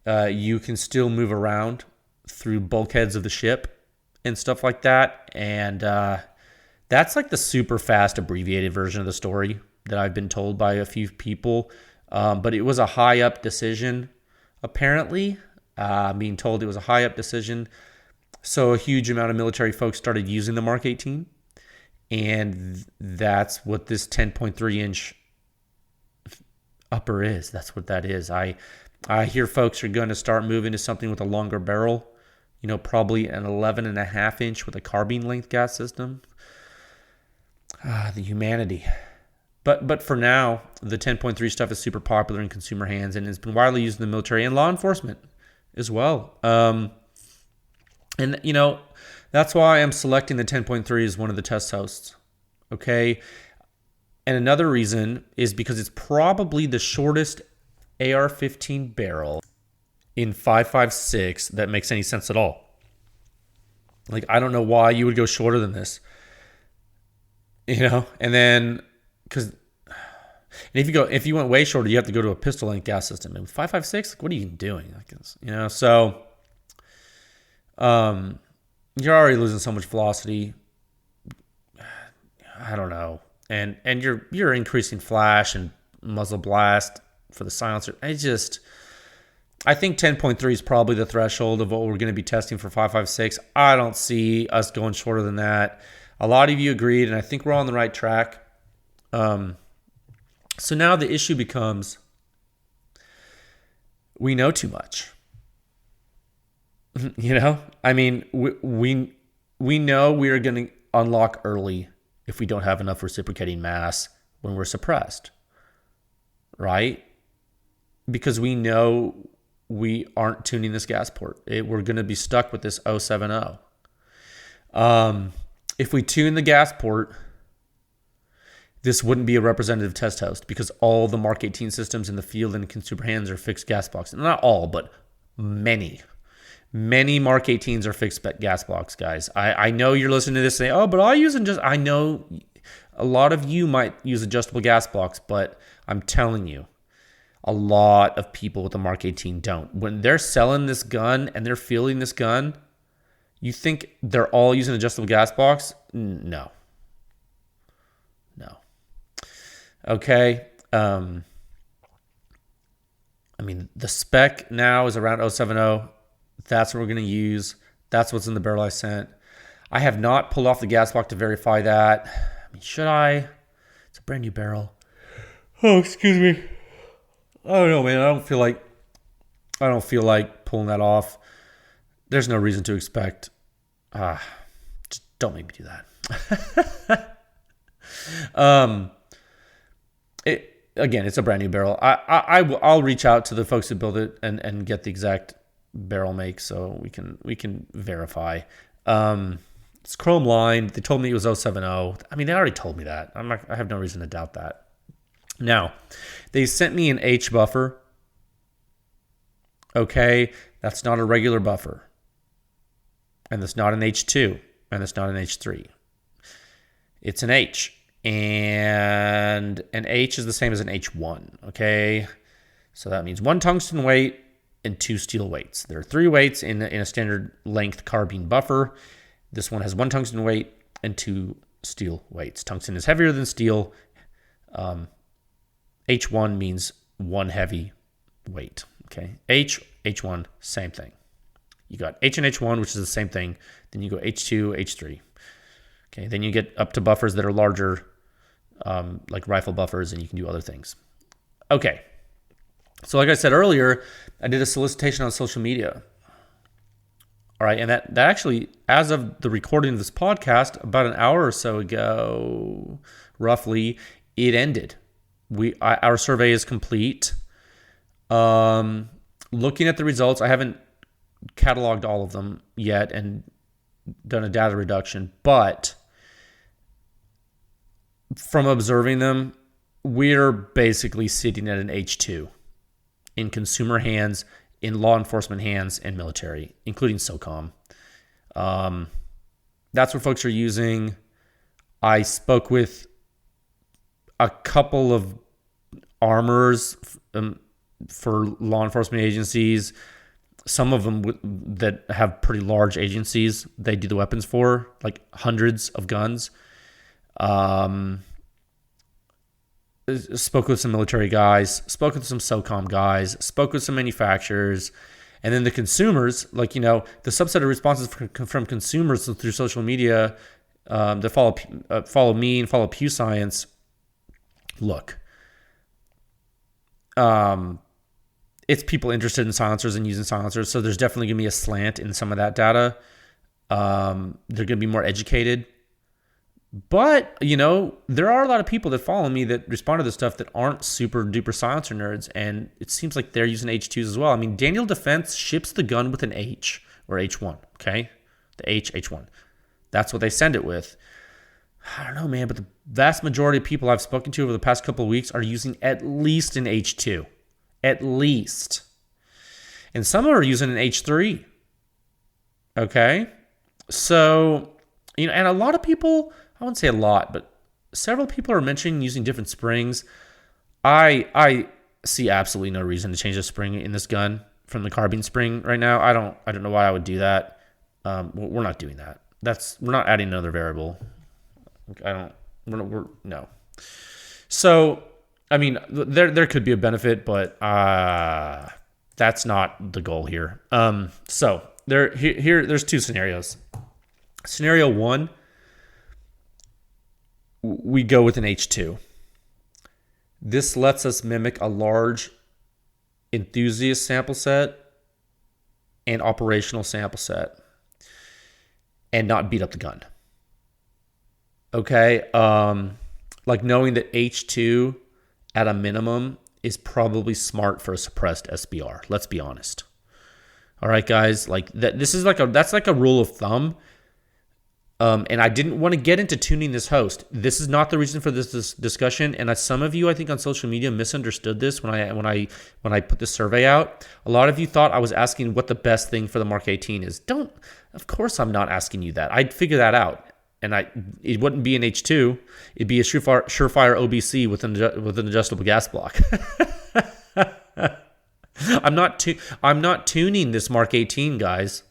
you can still move around through bulkheads of the ship and stuff like that. And that's like the super fast abbreviated version of the story that I've been told by a few people. But it was a high up decision, apparently. I'm being told it was a high up decision. So a huge amount of military folks started using the Mark 18. And that's what this 10.3 inch upper is. That's what that is. I hear folks are going to start moving to something with a longer barrel, probably an 11.5 inch with a carbine length gas system. The humanity. But for now, the 10.3 stuff is super popular in consumer hands and has been widely used in the military and law enforcement as well. And that's why I'm selecting the 10.3 as one of the test hosts. Okay. And another reason is because it's probably the shortest AR-15 barrel in 5.56 that makes any sense at all. Like, I don't know why you would go shorter than this. And then if you went way shorter, you have to go to a pistol length gas system. And 5.56, like, what are you doing? So you're already losing so much velocity. I don't know. And you're increasing flash and muzzle blast for the silencer. I think 10.3 is probably the threshold of what we're going to be testing for 5.56. I don't see us going shorter than that. A lot of you agreed, and I think we're on the right track. So now the issue becomes, we know too much. I mean, we know we are going to unlock early if we don't have enough reciprocating mass when we're suppressed, right? Because we know we aren't tuning this gas port. We're going to be stuck with this 070. If we tune the gas port, this wouldn't be a representative test host because all the Mark 18 systems in the field and consumer hands are fixed gas blocks. Not all, but many. Many Mark 18s are fixed gas blocks, guys. I know you're listening to this and saying, but I know a lot of you might use adjustable gas blocks, but I'm telling you, a lot of people with the Mark 18 don't. When they're selling this gun and they're fielding this gun, you think they're all using adjustable gas blocks? No. Okay. I mean, the spec now is around 070. That's what we're going to use. That's what's in the barrel I sent. I have not pulled off the gas block to verify that. I mean, should I? It's a brand new barrel. Oh, excuse me. I don't know, man. I don't feel like pulling that off. There's no reason to expect. Just don't make me do that. Again, it's a brand new barrel. I'll reach out to the folks who build it and get the exact barrel make so we can verify. It's chrome lined. They told me it was 070. I mean, they already told me that. I have no reason to doubt that. Now, they sent me an H buffer. Okay, that's not a regular buffer. And it's not an H2. And it's not an H3. It's an H. And an H is the same as an H1. Okay, so that means 1 tungsten weight and 2 steel weights. There are 3 weights in a standard length carbine buffer. This one has 1 tungsten weight and 2 steel weights. Tungsten is heavier than steel. H1 means 1 heavy weight. Okay, H1, same thing. You got H and H1, which is the same thing. Then you go H2, H3. Okay, then you get up to buffers that are larger, like rifle buffers, and you can do other things. Okay, so like I said earlier, I did a solicitation on social media. All right, and that actually, as of the recording of this podcast, about an hour or so ago, roughly, it ended. Our survey is complete. Looking at the results, I haven't cataloged all of them yet and done a data reduction, but from observing them, we're basically sitting at an H2 in consumer hands in law enforcement hands and military, including SOCOM. That's what folks are using. I spoke with a couple of armorers for law enforcement agencies. Some of them that have pretty large agencies they do the weapons for, like hundreds of guns. Spoke with some military guys, spoke with some SOCOM guys, spoke with some manufacturers, and then the consumers, like, the subset of responses from consumers through social media that follow me and follow PEW Science. Look, it's people interested in silencers and using silencers, so there's definitely going to be a slant in some of that data. They're going to be more educated. But, there are a lot of people that follow me that respond to this stuff that aren't super duper silencer nerds, and it seems like they're using H2s as well. I mean, Daniel Defense ships the gun with an H or H1, okay? The H1. That's what they send it with. I don't know, man, but the vast majority of people I've spoken to over the past couple of weeks are using at least an H2. At least. And some are using an H3. Okay? So, and a lot of people, I wouldn't say a lot, but several people are mentioning using different springs. I see absolutely no reason to change the spring in this gun from the carbine spring right now. I don't know why I would do that. We're not doing that. We're not adding another variable. No. So, I mean, there could be a benefit, but that's not the goal here. So there's two scenarios. Scenario one, we go with an H2. This lets us mimic a large enthusiast sample set and operational sample set and not beat up the gun. Okay? Like knowing that H2 at a minimum is probably smart for a suppressed SBR. Let's be honest. All right, guys, like that's like a rule of thumb. And I didn't want to get into tuning this host. This is not the reason for this discussion. And some of you, I think, on social media misunderstood this when I put this survey out. A lot of you thought I was asking what the best thing for the Mark 18 is. Of course, I'm not asking you that. I'd figure that out, and it wouldn't be an H2. It'd be a surefire OBC with an adjustable gas block. I'm not tuning this Mark 18, guys.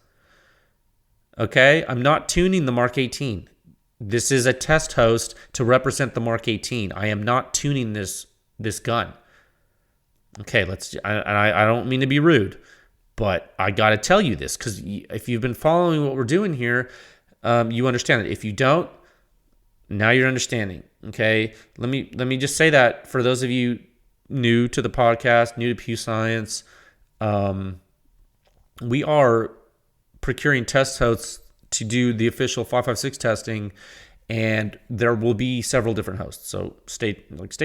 Okay, I'm not tuning the Mark 18. This is a test host to represent the Mark 18. I am not tuning this gun. Okay, I don't mean to be rude, but I got to tell you this because if you've been following what we're doing here, you understand it. If you don't, now you're understanding. Okay, let me just say that for those of you new to the podcast, new to PEW Science, we are procuring test hosts to do the official 556 testing, and there will be several different hosts. So stay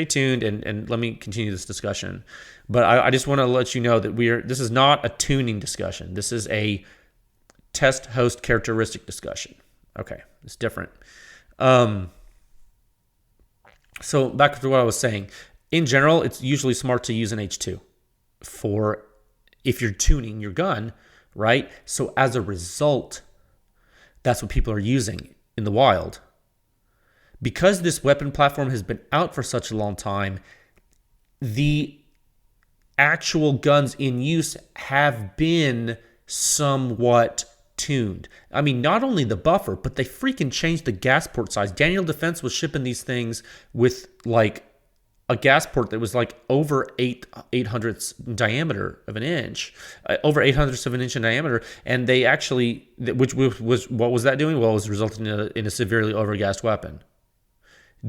tuned and let me continue this discussion. But I just want to let you know that this is not a tuning discussion. This is a test host characteristic discussion. Okay, it's different. So back to what I was saying. In general, it's usually smart to use an H2 for if you're tuning your gun, right? So as a result, that's what people are using in the wild. Because this weapon platform has been out for such a long time, the actual guns in use have been somewhat tuned. I mean, not only the buffer, but they freaking changed the gas port size. Daniel Defense was shipping these things with like a gas port that was like over 8/800ths diameter of an inch, over 8/800ths of an inch in diameter, and they actually, which was what was that doing? Well, it was resulting in a severely overgassed weapon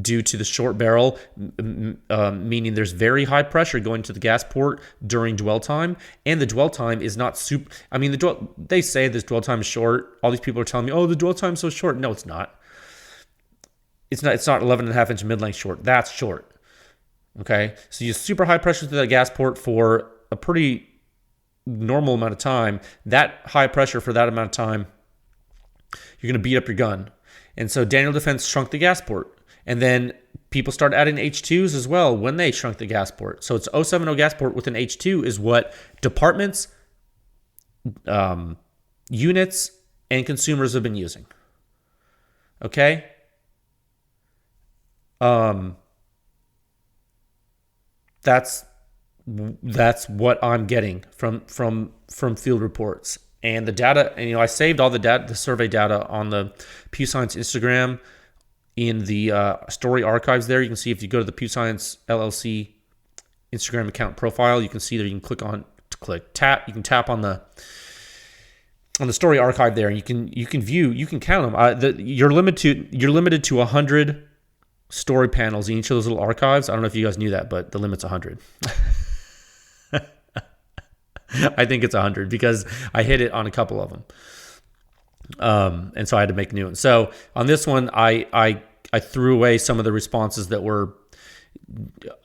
due to the short barrel, meaning there's very high pressure going to the gas port during dwell time, and the dwell time is not super. I mean, they say this dwell time is short. All these people are telling me, oh, the dwell time is so short. No, it's not. It's not 11.5-inch mid-length short. That's short. Okay, so you use super high pressure to the gas port for a pretty normal amount of time. That high pressure for that amount of time, you're going to beat up your gun. And so Daniel Defense shrunk the gas port. And then people started adding H2s as well when they shrunk the gas port. So it's 070 gas port with an H2 is what departments units and consumers have been using. Okay? That's what I'm getting from field reports. And the data, and I saved all the data, the survey data on the PEW Science Instagram in the story archives there. You can see if you go to the PEW Science LLC Instagram account profile, you can see there you can tap on the story archive there, and you can view, you can count them. You're limited to 100 story panels in each of those little archives. I don't know if you guys knew that, but the limit's 100. I think it's 100 because I hit it on a couple of them. And so I had to make new ones. So on this one, I threw away some of the responses that were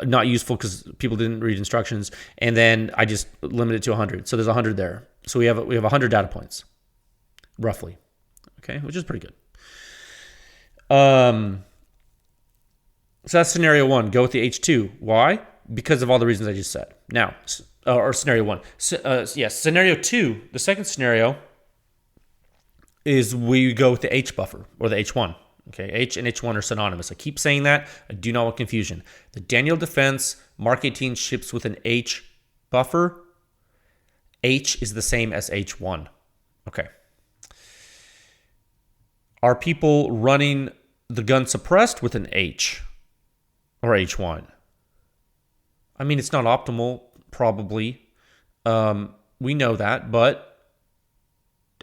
not useful because people didn't read instructions, and then I just limited it to 100. So there's 100 there. So we have 100 data points, roughly. Okay, which is pretty good. So that's scenario one. Go with the H2. Why? Because of all the reasons I just said. Now, or scenario one. Scenario two, the second scenario, is we go with the H buffer or the H1. Okay, H and H1 are synonymous. I keep saying that. I do not want confusion. The Daniel Defense Mark 18 ships with an H buffer. H is the same as H1. Okay. Are people running the gun suppressed with an H or H1? I mean, it's not optimal, probably. We know that, but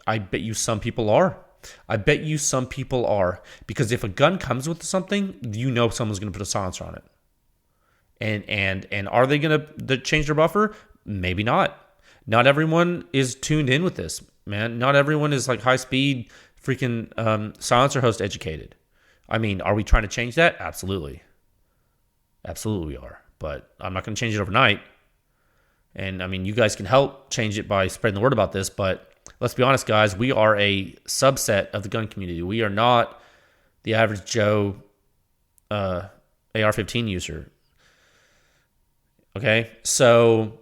I bet you some people are. Because if a gun comes with something, someone's going to put a silencer on it. And are they going to change their buffer? Maybe not. Not everyone is tuned in with this, man. Not everyone is like high speed freaking silencer host educated. I mean, are we trying to change that? Absolutely. Absolutely we are. But I'm not going to change it overnight. And I mean, you guys can help change it by spreading the word about this, but let's be honest, guys, we are a subset of the gun community. We are not the average Joe AR-15 user. Okay? So,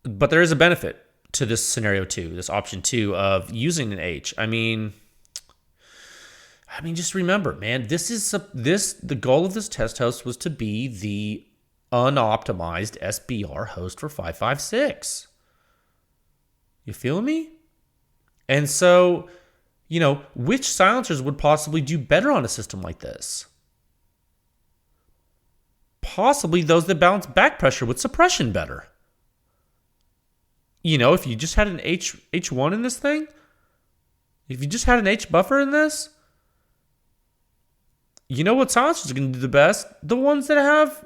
but there is a benefit to this scenario two, this option two of using an H. I mean, just remember, man, the goal of this test host was to be the unoptimized SBR host for 556. You feel me? And so, which silencers would possibly do better on a system like this? Possibly those that balance back pressure with suppression better. If you just had an H1 in this thing, if you just had an H buffer in this, what silencers are going to do the best? The ones that have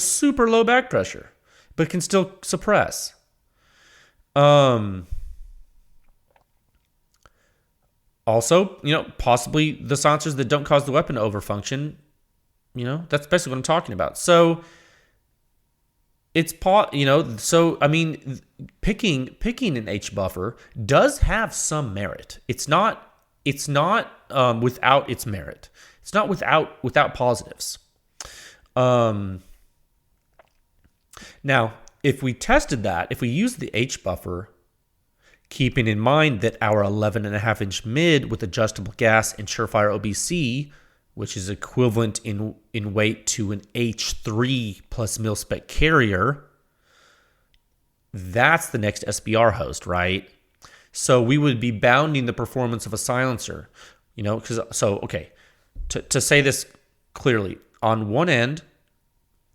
super low back pressure, but can still suppress. Also, possibly the silencers that don't cause the weapon to overfunction. That's basically what I'm talking about. So it's picking an H buffer does have some merit. It's not without its merit. It's not without positives. Now, if we tested that, if we used the H buffer, keeping in mind that our 11.5-inch mid with adjustable gas and Surefire OBC, which is equivalent in weight to an H3 plus mil-spec carrier, that's the next SBR host, right? So we would be bounding the performance of a silencer, To say this clearly, on one end,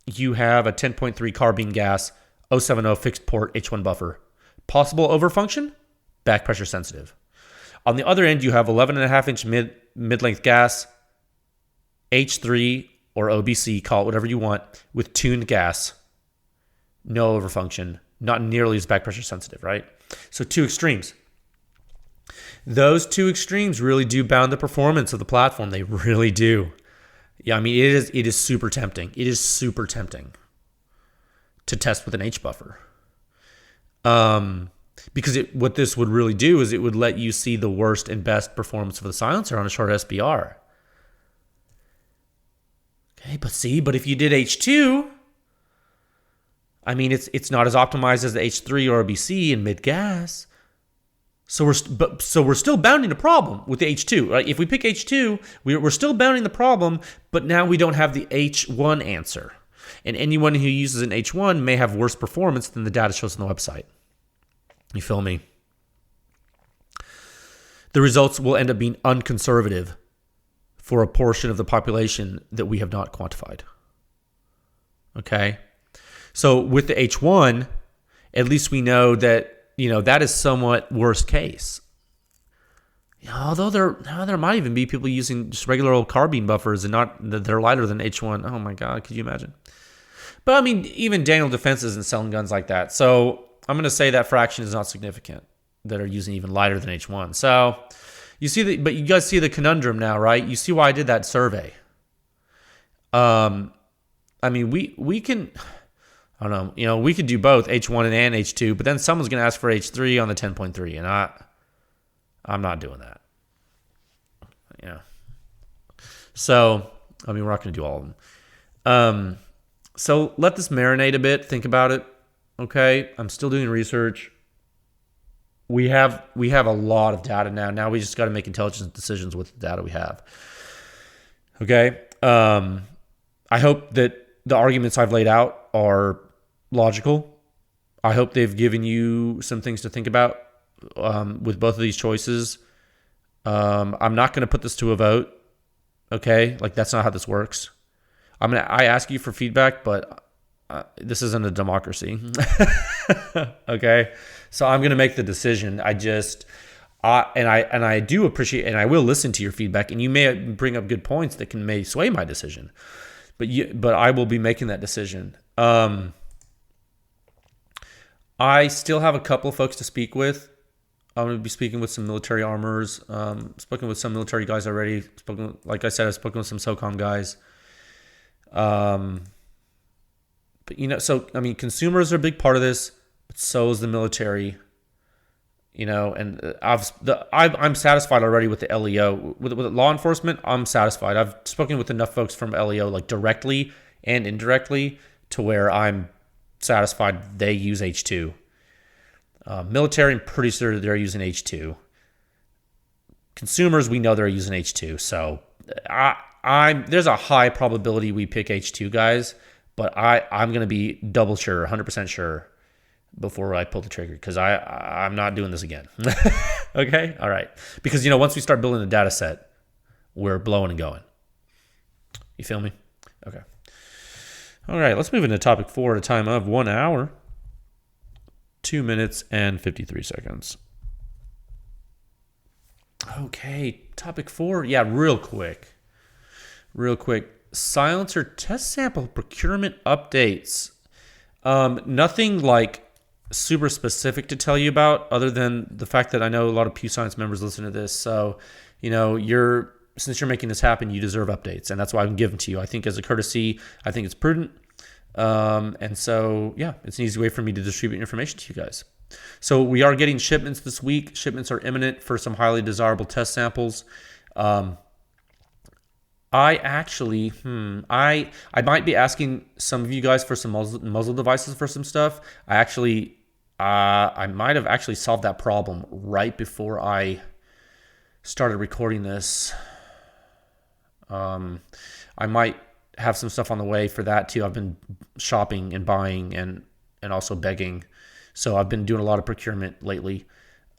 you have a 10.3 carbine gas 070 fixed port H1 buffer. Possible overfunction? Back pressure sensitive. On the other end, you have 11.5-inch mid-length gas, H3 or OBC, call it whatever you want, with tuned gas. No overfunction. Not nearly as back pressure sensitive, right? So two extremes. Those two extremes really do bound the performance of the platform. They really do. Yeah, I mean, it is super tempting. It is super tempting to test with an H buffer. Because what this would really do is it would let you see the worst and best performance of the silencer on a short SBR. Okay, but if you did H2, I mean, it's not as optimized as the H3 or RBC in mid gas. So we're still bounding the problem with the H2. Right? If we pick H2, we're still bounding the problem, but now we don't have the H1 answer. And anyone who uses an H1 may have worse performance than the data shows on the website. You feel me? The results will end up being unconservative for a portion of the population that we have not quantified. Okay? So with the H1, at least we know that, that is somewhat worst case. Although there might even be people using just regular old carbene buffers and not they're lighter than H1. Oh my God, could you imagine? But I mean, even Daniel Defense isn't selling guns like that. So I'm going to say that fraction is not significant that are using even lighter than H1. So but you guys see the conundrum now, right? You see why I did that survey. I mean, we can, I don't know, we could do both H1 and H2, but then someone's going to ask for H3 on the 10.3, and I'm not doing that. Yeah. So, I mean, we're not going to do all of them. So let this marinate a bit. Think about it. Okay. I'm still doing research. We have a lot of data now. Now we just got to make intelligent decisions with the data we have. Okay. I hope that the arguments I've laid out are logical. I hope they've given you some things to think about with both of these choices. I'm not going to put this to a vote. Okay. Like, that's not how this works. I ask you for feedback, but this isn't a democracy. Okay. So I'm going to make the decision. I do appreciate, and I will listen to your feedback, and you may bring up good points that may sway my decision, but I will be making that decision. I still have a couple of folks to speak with. I'm going to be speaking with some military armorers, spoken with some military guys already. Like I said, I've spoken with some SOCOM guys. But so I mean, consumers are a big part of this, but so is the military. And I'm satisfied already with the LEO. With law enforcement, I'm satisfied. I've spoken with enough folks from LEO, like directly and indirectly, to where I'm satisfied they use H2. Military, I'm pretty sure they're using H2. Consumers, we know they're using H2. So there's a high probability we pick H2 guys, but I'm going to be double sure, 100% sure before I pull the trigger, because I'm not doing this again. Okay? All right. Because, once we start building the data set, we're blowing and going. You feel me? Okay. All right. Let's move into topic 4 at a time of 1 hour, 2 minutes, and 53 seconds. Okay. Topic 4. Yeah, real quick. Silencer test sample procurement updates. Nothing like super specific to tell you about, other than the fact that I know a lot of PEW Science members listen to this. So, since you're making this happen, you deserve updates, and that's why I'm giving to you. I think as a courtesy, I think it's prudent. And so, yeah, it's an easy way for me to distribute information to you guys. So we are getting shipments this week. Shipments are imminent for some highly desirable test samples. I actually, I might be asking some of you guys for some muzzle devices for some stuff. I might have actually solved that problem right before I started recording this. I might have some stuff on the way for that too. I've been shopping and buying and also begging. So I've been doing a lot of procurement lately,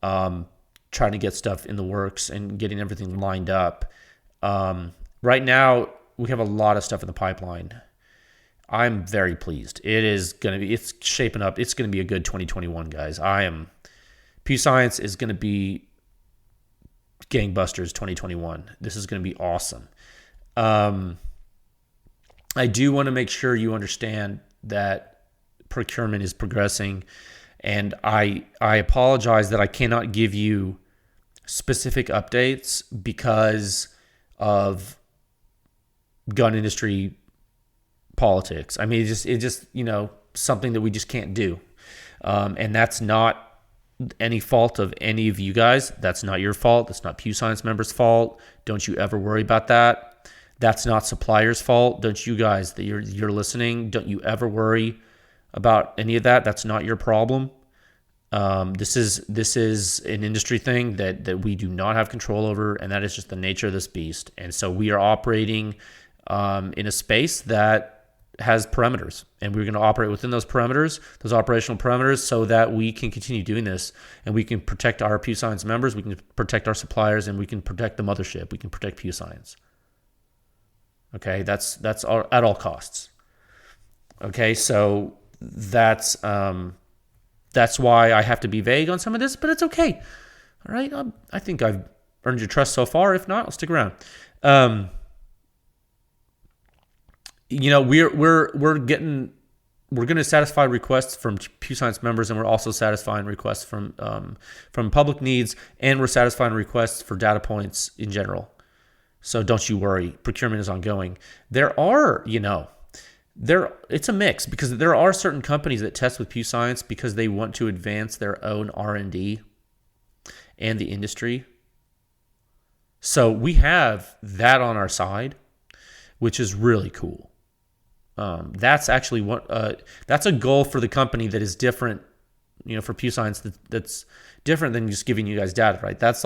trying to get stuff in the works and getting everything lined up. Right now, we have a lot of stuff in the pipeline. I'm very pleased. It's shaping up. It's going to be a good 2021, guys. PEW Science is going to be gangbusters 2021. This is going to be awesome. I do want to make sure you understand that procurement is progressing, and I apologize that I cannot give you specific updates because of gun industry politics. I mean, it's just something that we just can't do. And that's not any fault of any of you guys. That's not your fault. That's not PEW Science members' fault. Don't you ever worry about that. That's not suppliers' fault. Don't you guys that you're listening, don't you ever worry about any of that. That's not your problem. This is an industry thing that we do not have control over, and that is just the nature of this beast. And so we are operating in a space that has parameters, and we're going to operate within those parameters, those operational parameters, so that we can continue doing this, and we can protect our PEW Science members, we can protect our suppliers, and we can protect the mothership. We can protect PEW Science. Okay, that's at all costs. Okay, so that's why I have to be vague on some of this, but it's okay. All right, I think I've earned your trust so far. If not, I'll stick around. We're going to satisfy requests from PEW Science members, and we're also satisfying requests from public needs, and we're satisfying requests for data points in general. So don't you worry, procurement is ongoing. It's a mix, because there are certain companies that test with PEW Science because they want to advance their own R&D and the industry. So we have that on our side, which is really cool. That's actually that's a goal for the company that is different, for PEW Science that's different than just giving you guys data, right? That's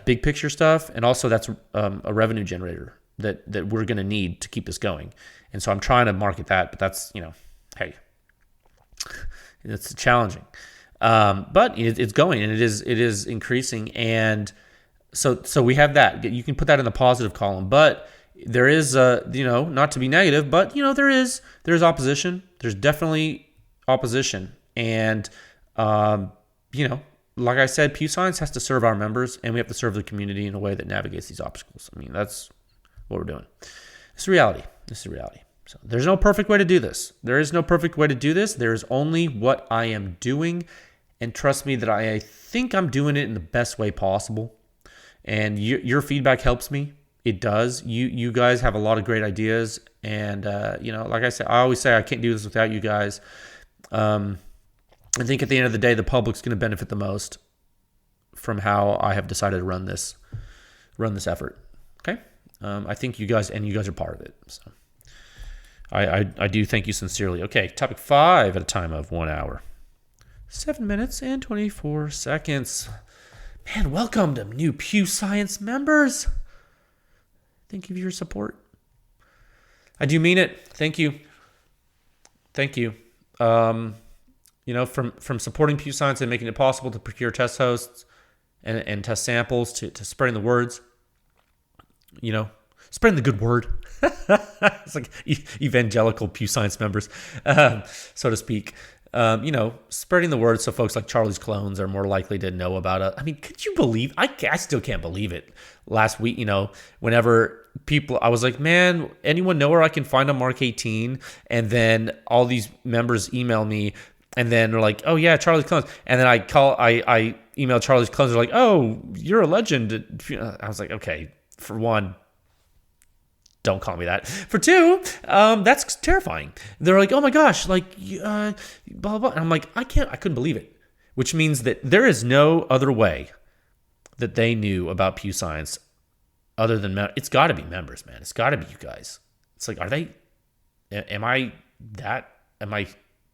big picture stuff, and also that's a revenue generator that we're going to need to keep this going. And so I'm trying to market that, but that's, hey, it's challenging. But it's going, and it is increasing. And so we have that. You can put that in the positive column, but there is, not to be negative, but, there is opposition. There's definitely opposition. And, like I said, PEW Science has to serve our members, and we have to serve the community in a way that navigates these obstacles. I mean, that's what we're doing. It's reality. So there's no perfect way to do this. There is no perfect way to do this. There is only what I am doing. And trust me that I think I'm doing it in the best way possible. And your feedback helps me. It does. You guys have a lot of great ideas. And, like I said, I always say I can't do this without you guys. I think at the end of the day, the public's going to benefit the most from how I have decided to run this effort. Okay. I think you guys are part of it. So I do thank you sincerely. Okay. Topic 5 at a time of 1 hour, 7 minutes and 24 seconds. Man, welcome to new PEW Science members. Thank you for your support. I do mean it. Thank you. From supporting PEW Science and making it possible to procure test hosts and test samples to spreading the words, spreading the good word. It's like evangelical PEW Science members, so to speak. Spreading the word so folks like Charlie's clones are more likely to know about it. I mean, could you believe? I still can't believe it. Last week, whenever I was like, man, anyone know where I can find a Mark 18? And then all these members email me, and then they're like, oh yeah, Charlie's clones. And then I email Charlie's clones. They're like, oh, you're a legend. I was like, okay, for one, don't call me that. For two, that's terrifying. They're like, oh my gosh, blah, blah, blah. And I'm like, I couldn't believe it. Which means that there is no other way that they knew about PEW Science other than, it's got to be members, man. It's got to be you guys. It's like, am I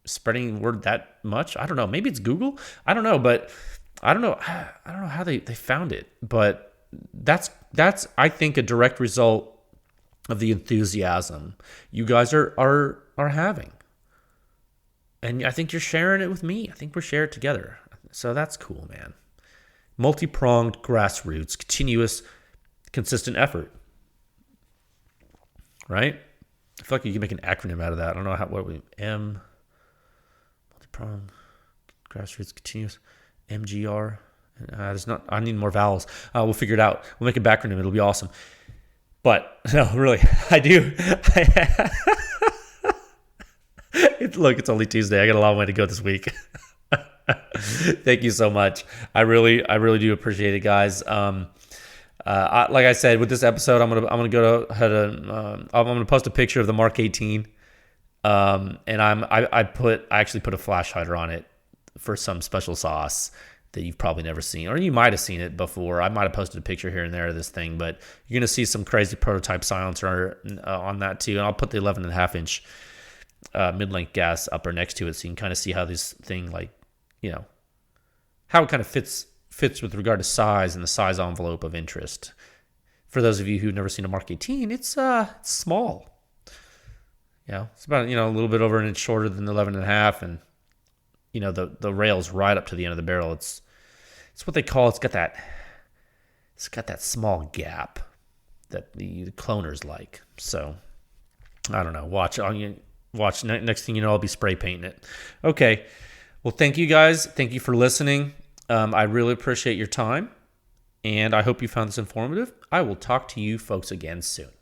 spreading word that much? I don't know. Maybe it's Google. I don't know, but I don't know how they found it. But that's I think a direct result of the enthusiasm you guys are having. And I think you're sharing it with me. I think we're sharing it together. So that's cool, man. Multi-pronged, grassroots, continuous, consistent effort. Right? I feel like you can make an acronym out of that. I don't know multi-pronged, grassroots, continuous, MGR. I need more vowels. We'll figure it out. We'll make a backronym. It'll be awesome. But no, really, I do. Look, it's only Tuesday. I got a long way to go this week. Thank you so much. I really do appreciate it, guys. Like I said, with this episode, I'm gonna go ahead and I'm gonna post a picture of the Mark 18, and I actually put a flash hider on it for some special sauce that you've probably never seen, or you might have seen it before. I might have posted a picture here and there of this thing, but you're going to see some crazy prototype silencer on that too. And I'll put the 11.5 inch mid-length gas upper next to it, so you can kind of see how this thing, like, how it kind of fits with regard to size and the size envelope of interest. For those of you who've never seen a Mark 18, it's small. It's about a little bit over an inch shorter than the 11.5, and the rail's right up to the end of the barrel. It's what they call, it's got that small gap that the cloners like. So I don't know. Watch. Next thing you know, I'll be spray painting it. Okay. Well, thank you guys. Thank you for listening. I really appreciate your time, and I hope you found this informative. I will talk to you folks again soon.